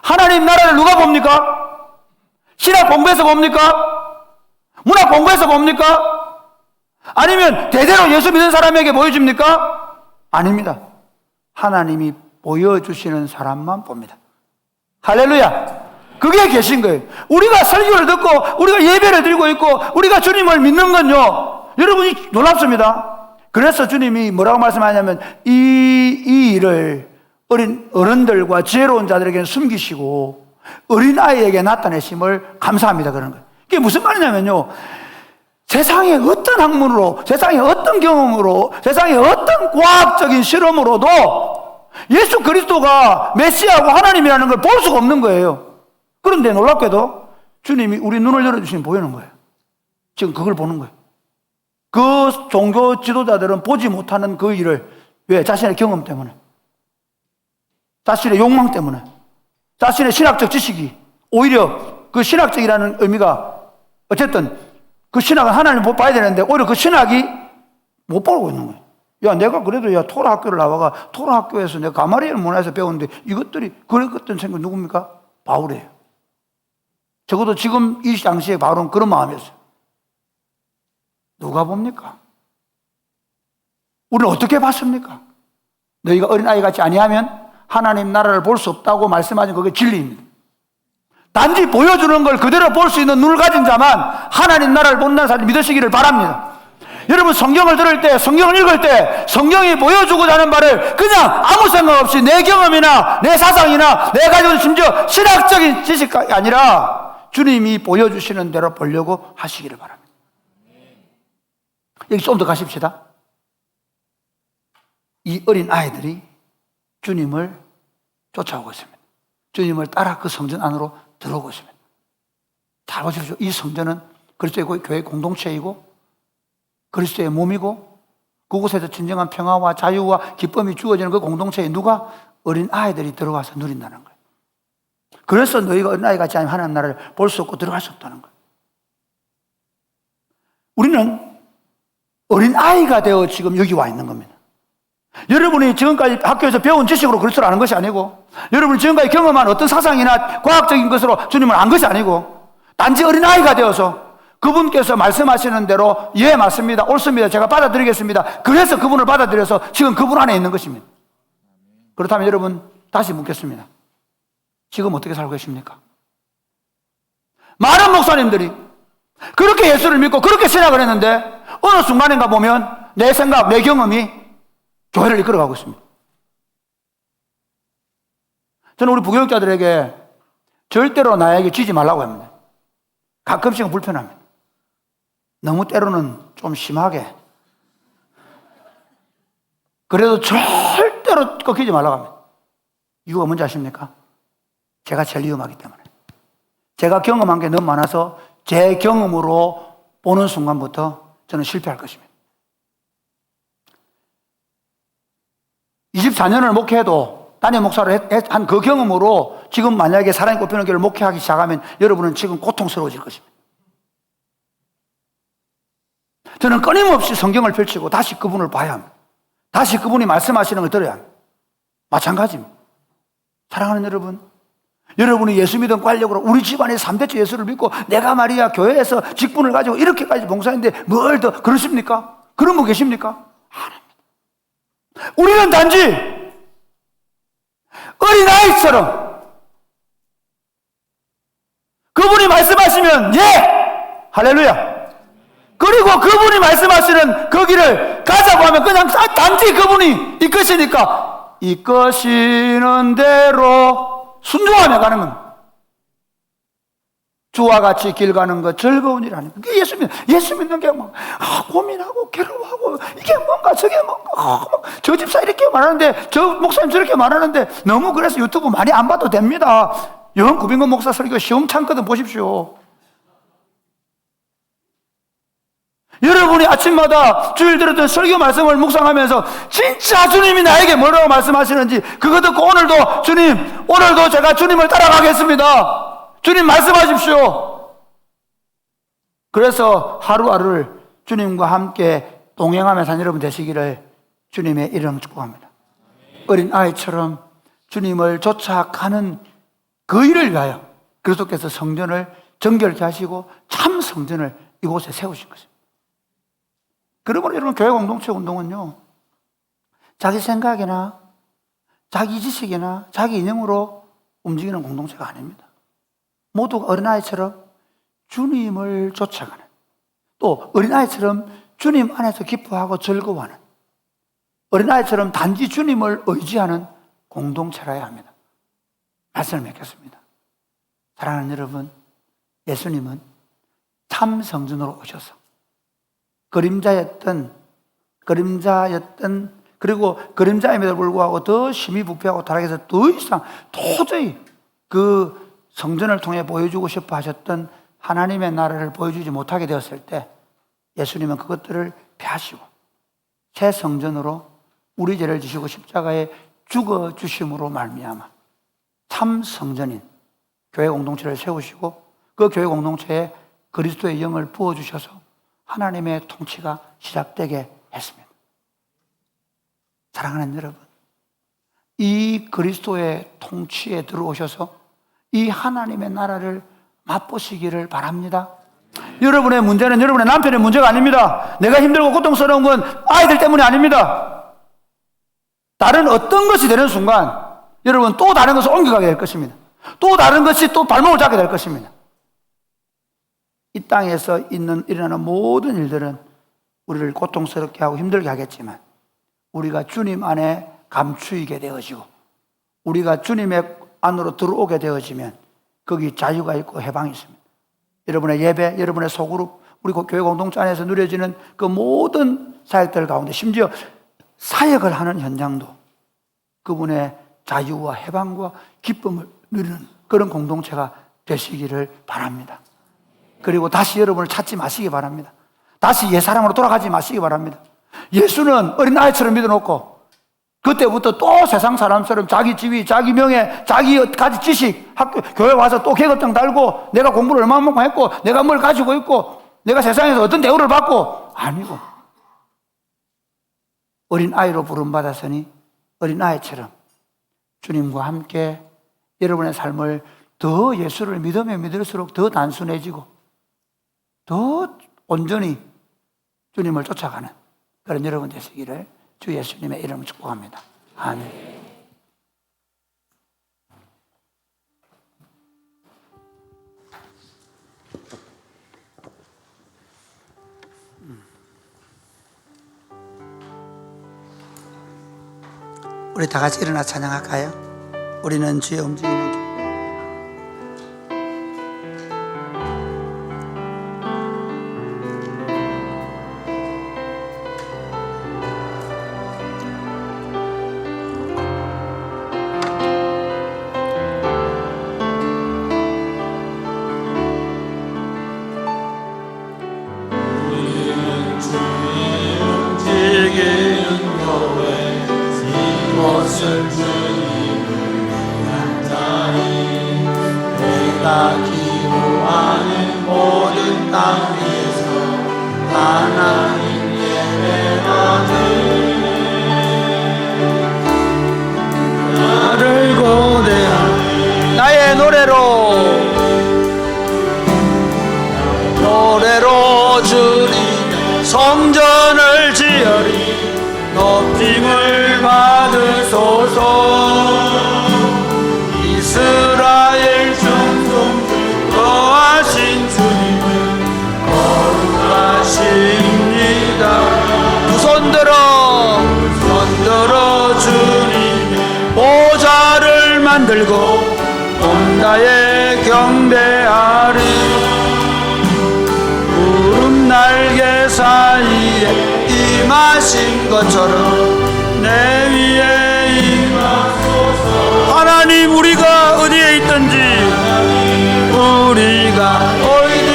하나님 나라를 누가 봅니까? 신학 공부해서 봅니까? 문학 공부해서 봅니까? 아니면 대대로 예수 믿는 사람에게 보여줍니까? 아닙니다. 하나님이 보여주시는 사람만 봅니다. 할렐루야! 그게 계신 거예요. 우리가 설교를 듣고 우리가 예배를 드리고 있고 우리가 주님을 믿는 건요, 여러분이 놀랍습니다. 그래서 주님이 뭐라고 말씀하냐면 이 일을 어른들과 지혜로운 자들에게는 숨기시고 어린아이에게 나타내심을 감사합니다. 그런 거예요. 이게 무슨 말이냐면요, 세상의 어떤 학문으로, 세상의 어떤 경험으로, 세상의 어떤 과학적인 실험으로도 예수 그리스도가 메시아고 하나님이라는 걸 볼 수가 없는 거예요. 그런데 놀랍게도 주님이 우리 눈을 열어주시면 보이는 거예요. 지금 그걸 보는 거예요. 그 종교 지도자들은 보지 못하는 그 일을, 왜? 자신의 경험 때문에, 자신의 욕망 때문에, 자신의 신학적 지식이, 오히려 그 신학적이라는 의미가 어쨌든 그 신학은 하나님을 봐야 되는데 오히려 그 신학이 못 보고 있는 거예요. 야, 내가 그래도 토라 학교를 나와가 토라 학교에서 내가 가마리엘 문화에서 배웠는데 이것들이 그랬던 생각 누굽니까? 바울이에요. 적어도 지금 이 당시에 바울은 그런 마음이었어요. 누가 봅니까? 우리는 어떻게 봤습니까? 너희가 어린아이 같이 아니하면 하나님 나라를 볼 수 없다고 말씀하신 그게 진리입니다. 단지 보여주는 걸 그대로 볼 수 있는 눈을 가진 자만 하나님 나라를 본다는 사실 믿으시기를 바랍니다. 여러분, 성경을 들을 때, 성경을 읽을 때 성경이 보여주고자 하는 바를 그냥 아무 생각 없이 내 경험이나 내 사상이나 내 가지고 심지어 신학적인 지식이 아니라 주님이 보여주시는 대로 보려고 하시기를 바랍니다. 여기 좀 더 가십시다. 이 어린 아이들이 주님을 쫓아오고 있습니다. 주님을 따라 그 성전 안으로 들어오고 있습니다. 잘 보십시오. 이 성전은 그리스도의 교회 공동체이고 그리스도의 몸이고 그곳에서 진정한 평화와 자유와 기쁨이 주어지는 그 공동체에 누가? 어린 아이들이 들어가서 누린다는 거예요. 그래서 너희가 어린 아이 같이 아니면 하나님 나라를 볼 수 없고 들어갈 수 없다는 거예요. 우리는 어린 아이가 되어 지금 여기 와 있는 겁니다. 여러분이 지금까지 학교에서 배운 지식으로 그리스도를 아는 것이 아니고, 여러분이 지금까지 경험한 어떤 사상이나 과학적인 것으로 주님을 안 것이 아니고, 단지 어린아이가 되어서 그분께서 말씀하시는 대로 예 맞습니다, 옳습니다, 제가 받아들이겠습니다, 그래서 그분을 받아들여서 지금 그분 안에 있는 것입니다. 그렇다면 여러분 다시 묻겠습니다. 지금 어떻게 살고 계십니까? 많은 목사님들이 그렇게 예수를 믿고 그렇게 신학을 했는데 어느 순간인가 보면 내 생각, 내 경험이 교회를 이끌어가고 있습니다. 저는 우리 부교육자들에게 절대로 나에게 쥐지 말라고 합니다. 가끔씩은 불편합니다. 너무 때로는 좀 심하게. 그래도 절대로 꺾이지 말라고 합니다. 이유가 뭔지 아십니까? 제가 제일 위험하기 때문에. 제가 경험한 게 너무 많아서 제 경험으로 보는 순간부터 저는 실패할 것입니다. 24년을 목회해도 담임 목사를 한 그 경험으로 지금 만약에 사랑이 꽃피는 교회를 목회하기 시작하면 여러분은 지금 고통스러워질 것입니다. 저는 끊임없이 성경을 펼치고 다시 그분을 봐야 합니다. 다시 그분이 말씀하시는 걸 들어야 합니다. 마찬가지입니다. 사랑하는 여러분, 여러분이 예수 믿은 관력으로 우리 집안에 3대째 예수를 믿고 내가 말이야 교회에서 직분을 가지고 이렇게까지 봉사했는데 뭘 더 그러십니까? 그런 분 계십니까? 우리는 단지 어린아이처럼 그분이 말씀하시면 예! 할렐루야! 그리고 그분이 말씀하시는 그 길을 가자고 하면 그냥 단지 그분이 이끄시니까 이끄시는 대로 순종하며 가는 겁니다. 주와 같이 길 가는 것 즐거운 일 아닙니까? 예수 믿는 게 막 고민하고 괴로워하고 이게 뭔가 저게 뭔가 저 집사 이렇게 말하는데 저 목사님 저렇게 말하는데 너무 그래서 유튜브 많이 안 봐도 됩니다. 영구빈건 목사 설교 시험창거든 보십시오. 여러분이 아침마다 주일 들었던 설교 말씀을 묵상하면서 진짜 주님이 나에게 뭐라고 말씀하시는지 그거 듣고 오늘도 주님, 오늘도 제가 주님을 따라가겠습니다. 주님 말씀하십시오. 그래서 하루하루를 주님과 함께 동행하며 산 여러분 되시기를 주님의 이름 축복합니다. 어린 아이처럼 주님을 쫓아가는 그 일을 위하여 그리스도께서 성전을 정결케 하시고 참 성전을 이곳에 세우신 것입니다. 그러므로 여러분 교회 공동체 운동은요, 자기 생각이나 자기 지식이나 자기 이념으로 움직이는 공동체가 아닙니다. 모두가 어린아이처럼 주님을 쫓아가는, 또 어린아이처럼 주님 안에서 기뻐하고 즐거워하는, 어린아이처럼 단지 주님을 의지하는 공동체라야 합니다. 말씀을 맺겠습니다. 사랑하는 여러분, 예수님은 참 성전으로 오셔서 그림자였던 그리고 그림자임에도 불구하고 더 힘이 부패하고 타락해서 더 이상 도저히 그 성전을 통해 보여주고 싶어 하셨던 하나님의 나라를 보여주지 못하게 되었을 때 예수님은 그것들을 폐하시고 새 성전으로 우리 죄를 지시고 십자가에 죽어주심으로 말미암아 참 성전인 교회 공동체를 세우시고 그 교회 공동체에 그리스도의 영을 부어주셔서 하나님의 통치가 시작되게 했습니다. 사랑하는 여러분, 이 그리스도의 통치에 들어오셔서 이 하나님의 나라를 맛보시기를 바랍니다. 여러분의 문제는 여러분의 남편의 문제가 아닙니다. 내가 힘들고 고통스러운 건 아이들 때문이 아닙니다. 다른 어떤 것이 되는 순간 여러분 또 다른 것을 옮겨가게 될 것입니다. 또 다른 것이 또 발목을 잡게 될 것입니다. 이 땅에서 일어나는 모든 일들은 우리를 고통스럽게 하고 힘들게 하겠지만 우리가 주님 안에 감추이게 되어지고 우리가 주님의 안으로 들어오게 되어지면 거기 자유가 있고 해방이 있습니다. 여러분의 예배, 여러분의 소그룹, 우리 교회 공동체 안에서 누려지는 그 모든 사역들 가운데 심지어 사역을 하는 현장도 그분의 자유와 해방과 기쁨을 누리는 그런 공동체가 되시기를 바랍니다. 그리고 다시 여러분을 찾지 마시기 바랍니다. 다시 옛사람으로 돌아가지 마시기 바랍니다. 예수는 어린아이처럼 믿어놓고 그때부터 또 세상 사람처럼 자기 지위, 자기 명예, 자기 가지 지식, 학교, 교회 와서 또 계급장 달고 내가 공부를 얼마만큼 했고 내가 뭘 가지고 있고 내가 세상에서 어떤 대우를 받고 아니고 어린아이로 부름받았으니 어린아이처럼 주님과 함께 여러분의 삶을 더 예수를 믿으면 믿을수록 더 단순해지고 더 온전히 주님을 쫓아가는 그런 여러분 되시기를 주 예수님의 이름을 축복합니다. 아멘. 우리 다 같이 일어나 찬양할까요? 우리는 주의 움직이는 교회. 노래로 주님 성전을 지으리 높임을 받으소서. 이스라엘 정성 거하신 주님은 거룩하십니다. 두 손들어 주님의 보좌를 만들고 온다에 경배하리. 구름 날개 사이에 임하신 것처럼 내 위에 임하소서. 하나님, 우리가 어디에 있든지 우리가 어디든지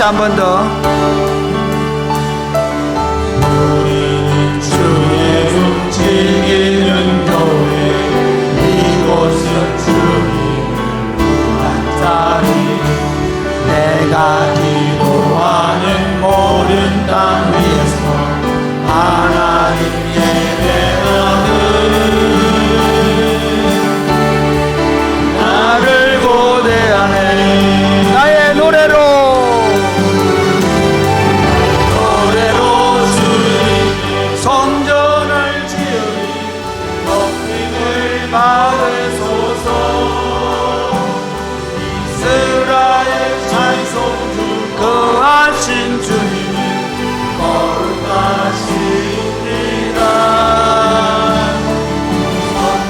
한 번 더.
우리는 주의 움직이는 교회 이곳은 주님을 만나리 내가 기도하는 모든 땅 위에서 하나님 예배하는 나를 고대하네
나의 노래로
주님 성전을 지으니 높임을 받으소서 이스라엘 찬송 중
거하신 주님
거룩하시니라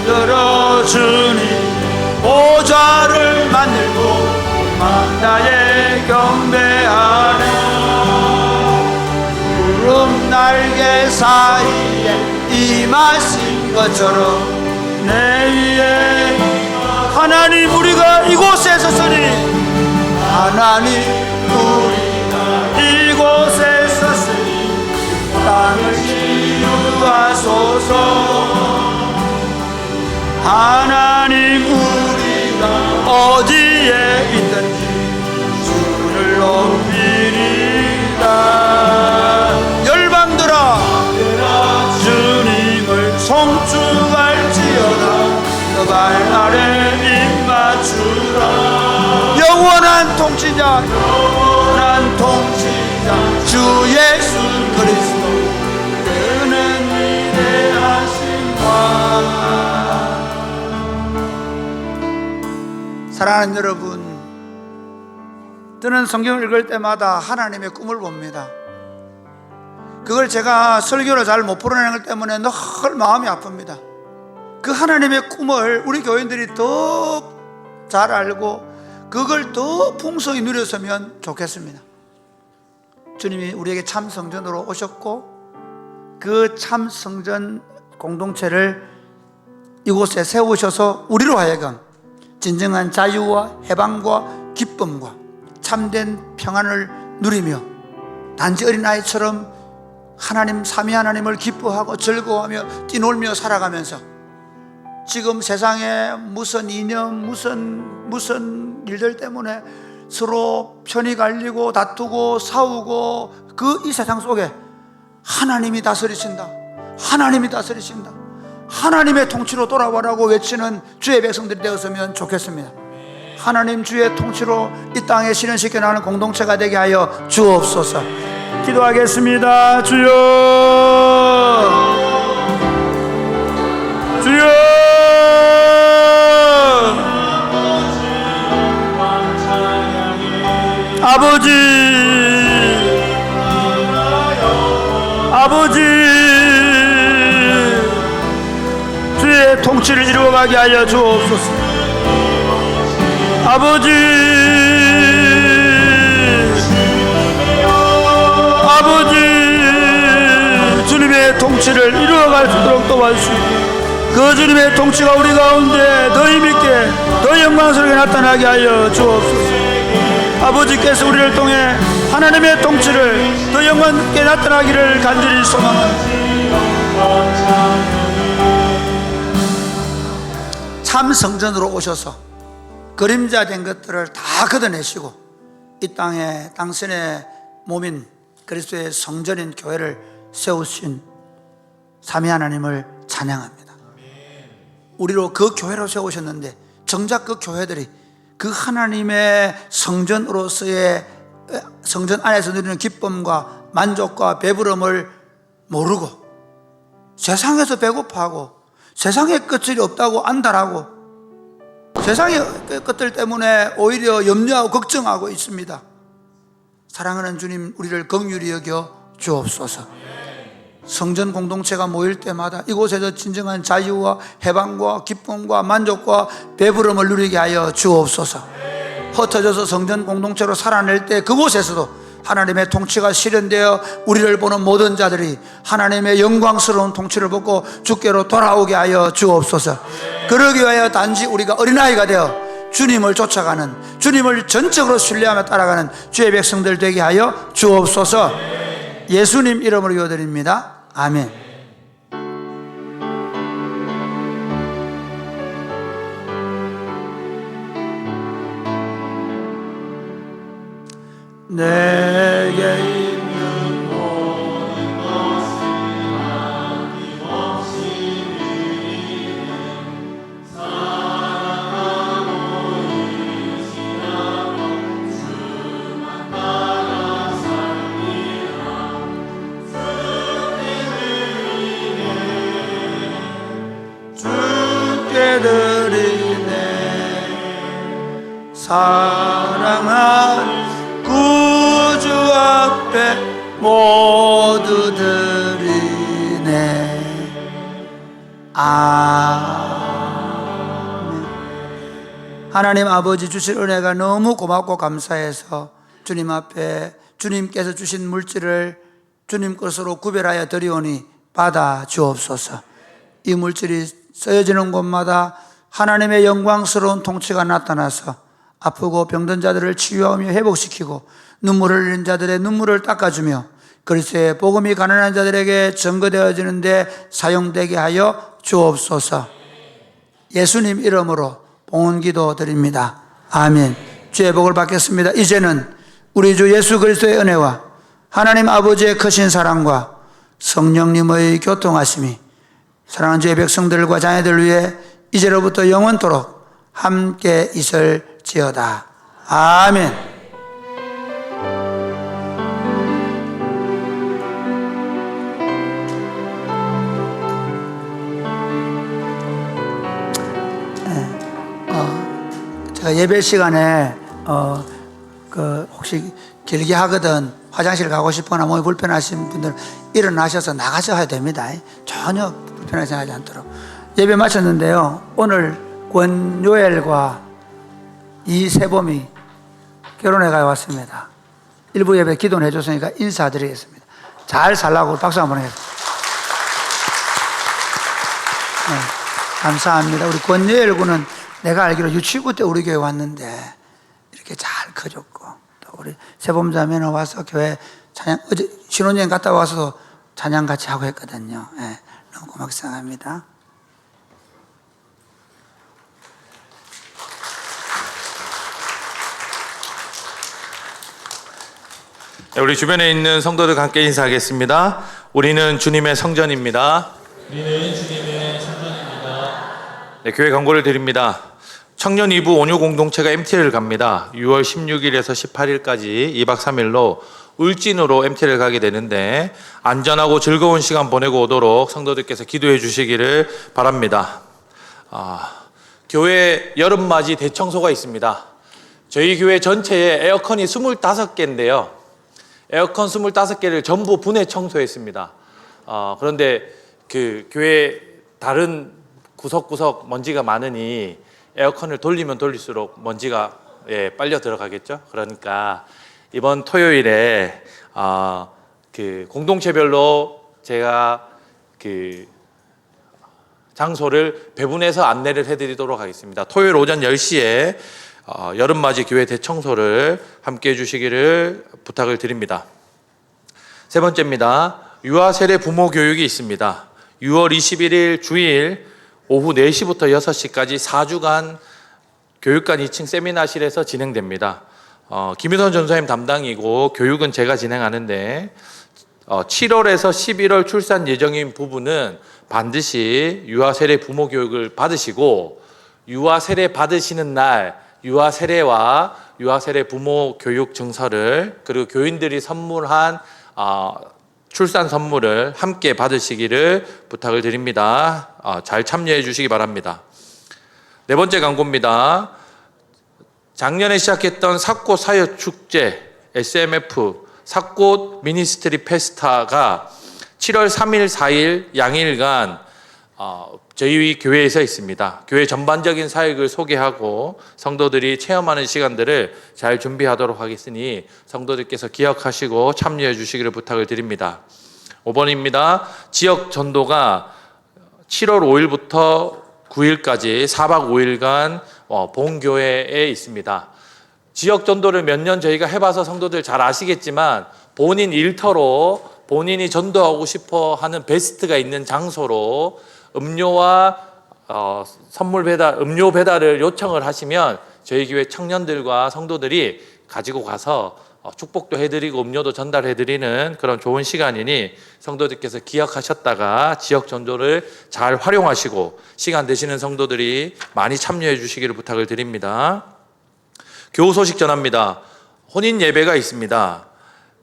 손들어 주님 보좌를 만들고 나의 경배하네 구름 날개 사이에 임하신 것처럼 내 위에 하나님 우리가 이곳에 섰으니 하나님 우리가 이곳에 섰으니 땅을 치유하소서 하나님 우리가 어디에 있든지 주를 높이리라 열방들아 주님을 송축할지어다 그 발 아래 입맞추라 영원한 통치자 주 예수 그리스도 그는 위대하신 와 사랑하는 여러분, 저는 성경을 읽을 때마다 하나님의 꿈을 봅니다. 그걸 제가 설교를 잘 못 풀어내는 것 때문에 늘 마음이 아픕니다. 그 하나님의 꿈을 우리 교인들이 더 잘 알고 그걸 더 풍성히 누렸으면 좋겠습니다. 주님이 우리에게 참 성전으로 오셨고 그 참 성전 공동체를 이곳에 세우셔서 우리로 하여금 진정한 자유와 해방과 기쁨과 참된 평안을 누리며 단지 어린아이처럼 하나님 삼위 하나님을 기뻐하고 즐거워하며 뛰놀며 살아가면서 지금 세상에 무슨 이념 무슨 일들 때문에 서로 편이 갈리고 다투고 싸우고 그 이 세상 속에 하나님이 다스리신다 하나님이 다스리신다 하나님의 통치로 돌아와라고 외치는 주의 백성들이 되었으면 좋겠습니다. 하나님 주의 통치로 이 땅에 실현시켜 나가는 공동체가 되게 하여 주옵소서. 기도하겠습니다. 주여 주여 아버지 주의 통치를 이루어가게 하여 주옵소서. 아버지 주님의 통치를 이루어갈 수 있도록 도와주시고 그 주님의 통치가 우리 가운데 더 힘있게 더 영광스럽게 나타나게 하여 주옵소서. 아버지께서 우리를 통해 하나님의 통치를 더 영광 있게 나타나기를 간절히 소망합니다. 참 성전으로 오셔서 그림자 된 것들을 다 걷어내시고 이 땅에 당신의 몸인 그리스도의 성전인 교회를 세우신 삼위 하나님을 찬양합니다. 우리로 그 교회로 세우셨는데 정작 그 교회들이 그 하나님의 성전으로서의 성전 안에서 누리는 기쁨과 만족과 배부름을 모르고 세상에서 배고파하고 세상의 끝이 없다고 안달하고 세상의 것들 때문에 오히려 염려하고 걱정하고 있습니다. 사랑하는 주님, 우리를 긍휼히 여겨 주옵소서. 성전 공동체가 모일 때마다 이곳에서 진정한 자유와 해방과 기쁨과 만족과 배부름을 누리게 하여 주옵소서. 흩어져서 성전 공동체로 살아낼 때 그곳에서도 하나님의 통치가 실현되어 우리를 보는 모든 자들이 하나님의 영광스러운 통치를 받고 주께로 돌아오게 하여 주옵소서. 그러기 위하여 단지 우리가 어린아이가 되어 주님을 쫓아가는, 주님을 전적으로 신뢰하며 따라가는 주의 백성들 되게 하여 주옵소서. 예수님 이름으로 기도드립니다. 아멘. 내게 있는 모든 것을 아낌없이 드리는 사랑하고 의지하고 주만 따라 살리라. 주께 드리네 사랑한 구주 앞에 모두 드리네. 아멘. 하나님 아버지 주실 은혜가 너무 고맙고 감사해서 주님 앞에 주님께서 주신 물질을 주님 것으로 구별하여 드리오니 받아 주옵소서. 이 물질이 쓰여지는 곳마다 하나님의 영광스러운 통치가 나타나서 아프고 병든 자들을 치유하며 회복시키고 눈물을 흘리는 자들의 눈물을 닦아주며 그리스도의 복음이 가난한 자들에게 증거되어지는데 사용되게 하여 주옵소서. 예수님 이름으로 봉헌기도 드립니다. 아멘. 주의 복을 받겠습니다. 이제는 우리 주 예수 그리스도의 은혜와 하나님 아버지의 크신 사랑과 성령님의 교통하심이 사랑하는 주의 백성들과 자녀들 위해 이제로부터 영원토록 함께 있을지어다. 아멘. 제가 예배 시간에 혹시 길게 하거든 화장실 가고 싶거나 몸이 불편하신 분들 일어나셔서 나가셔야 됩니다. 전혀 불편하지 않도록. 예배 마쳤는데요. 오늘 권요엘과 이세범이 결혼해 가 왔습니다. 일부 예배 기도해 줬으니까 인사드리겠습니다. 잘 살라고 박수 한번 해요. 네, 감사합니다. 우리 권요엘 군은 내가 알기로 유치부 때 우리 교회 왔는데 이렇게 잘 커졌고, 또 우리 세범 자매는 와서 교회 찬양, 어제 신혼여행 갔다 와서 찬양 같이 하고 했거든요. 네, 너무 고맙게 생각합니다.
우리 주변에 있는 성도들 함께 인사하겠습니다. 우리는 주님의 성전입니다.
우리는 주님의 성전입니다.
네, 교회 광고를 드립니다. 청년 2부 온유 공동체가 MT를 갑니다. 6월 16일에서 18일까지 2박 3일로 울진으로 MT를 가게 되는데 안전하고 즐거운 시간 보내고 오도록 성도들께서 기도해 주시기를 바랍니다. 교회 여름맞이 대청소가 있습니다. 저희 교회 전체에 에어컨이 25개인데요. 에어컨 25개를 전부 분해 청소했습니다. 그런데 그 교회 다른 구석구석 먼지가 많으니 에어컨을 돌리면 돌릴수록 먼지가 빨려 들어가겠죠. 그러니까 이번 토요일에 그 공동체별로 제가 그 장소를 배분해서 안내를 해드리도록 하겠습니다. 토요일 오전 10시에 여름맞이 교회 대청소를 함께 해주시기를 부탁을 드립니다. 세 번째입니다. 유아 세례 부모 교육이 있습니다. 6월 21일 주일 오후 4시부터 6시까지 4주간 교육관 2층 세미나실에서 진행됩니다. 김유선 전사님 담당이고 교육은 제가 진행하는데 7월에서 11월 출산 예정인 부부는 반드시 유아 세례 부모 교육을 받으시고 유아 세례 받으시는 날 유아 세례와 유아 세례 부모 교육 증서를 그리고 교인들이 선물한 출산 선물을 함께 받으시기를 부탁을 드립니다. 잘 참여해 주시기 바랍니다. 네 번째 광고입니다. 작년에 시작했던 삭꽃 사역 축제 SMF 삭꽃 미니스트리 페스타가 7월 3일, 4일 양일간 저희 교회에서 있습니다. 교회 전반적인 사역을 소개하고 성도들이 체험하는 시간들을 잘 준비하도록 하겠으니 성도들께서 기억하시고 참여해 주시기를 부탁을 드립니다. 5번입니다. 지역 전도가 7월 5일부터 9일까지 4박 5일간 본교회에 있습니다. 지역 전도를 몇 년 저희가 해봐서 성도들 잘 아시겠지만 본인 일터로 본인이 전도하고 싶어 하는 베스트가 있는 장소로 음료와 선물 배달, 음료 배달을 요청을 하시면 저희 교회 청년들과 성도들이 가지고 가서 축복도 해드리고 음료도 전달해드리는 그런 좋은 시간이니 성도들께서 기억하셨다가 지역 전도를 잘 활용하시고 시간 되시는 성도들이 많이 참여해 주시기를 부탁을 드립니다. 교우 소식 전합니다. 혼인 예배가 있습니다.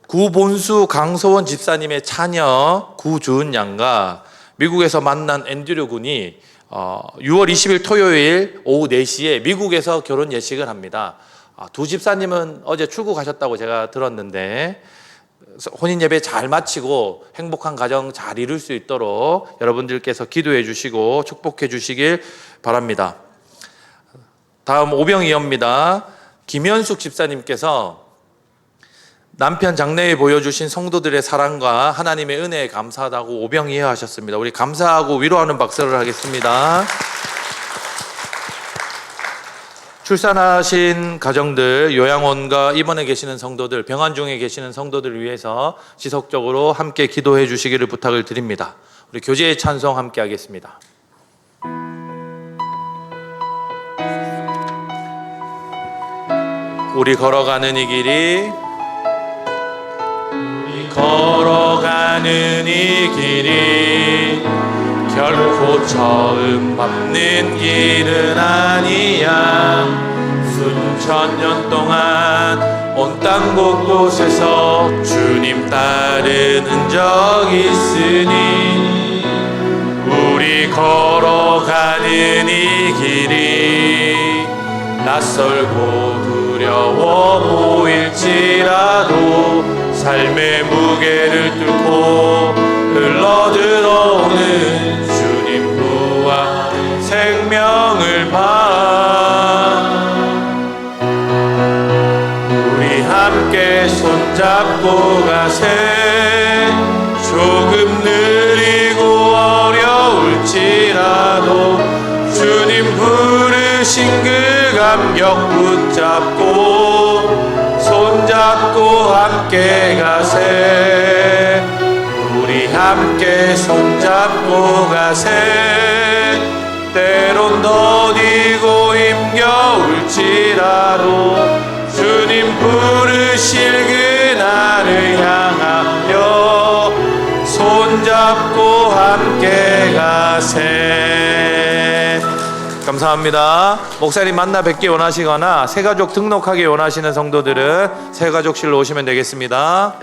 구본수 강소원 집사님의 차녀 구주은 양과 미국에서 만난 앤드류 군이 6월 20일 토요일 오후 4시에 미국에서 결혼 예식을 합니다. 두 집사님은 어제 출국하셨다고 제가 들었는데 혼인 예배 잘 마치고 행복한 가정 잘 이룰 수 있도록 여러분들께서 기도해 주시고 축복해 주시길 바랍니다. 다음 오병이어입니다. 김현숙 집사님께서 남편 장래에 보여주신 성도들의 사랑과 하나님의 은혜에 감사하다고 오병이어 하셨습니다. 우리 감사하고 위로하는 박수를 하겠습니다. 출산하신 가정들, 요양원과 입원해 계시는 성도들, 병환 중에 계시는 성도들을 위해서 지속적으로 함께 기도해 주시기를 부탁을 드립니다. 우리 교제의 찬송 함께 하겠습니다. 우리 걸어가는 이 길이 걸어가는 이 길이 결코 처음 밟는 길은 아니야. 수천 년 동안 온 땅 곳곳에서 주님 따른 흔적이 있으니 우리 걸어가는 이 길이 낯설고 두려워 보일지라도 삶의 무게를 뚫고 흘러들어오는 주님 부와 생명을 봐. 우리 함께 손잡고 가세. 조금 느리고 어려울지라도 주님 부르신 그 감격 붙잡고 손잡고 함께 가세. 우리 함께 손잡고 가세. 때론 더디고 힘겨울지라도 주님 부르실 그날을 향하여 손잡고 함께 가세. 감사합니다. 목사님 만나 뵙기 원하시거나 새가족 등록하기 원하시는 성도들은 새가족실로 오시면 되겠습니다.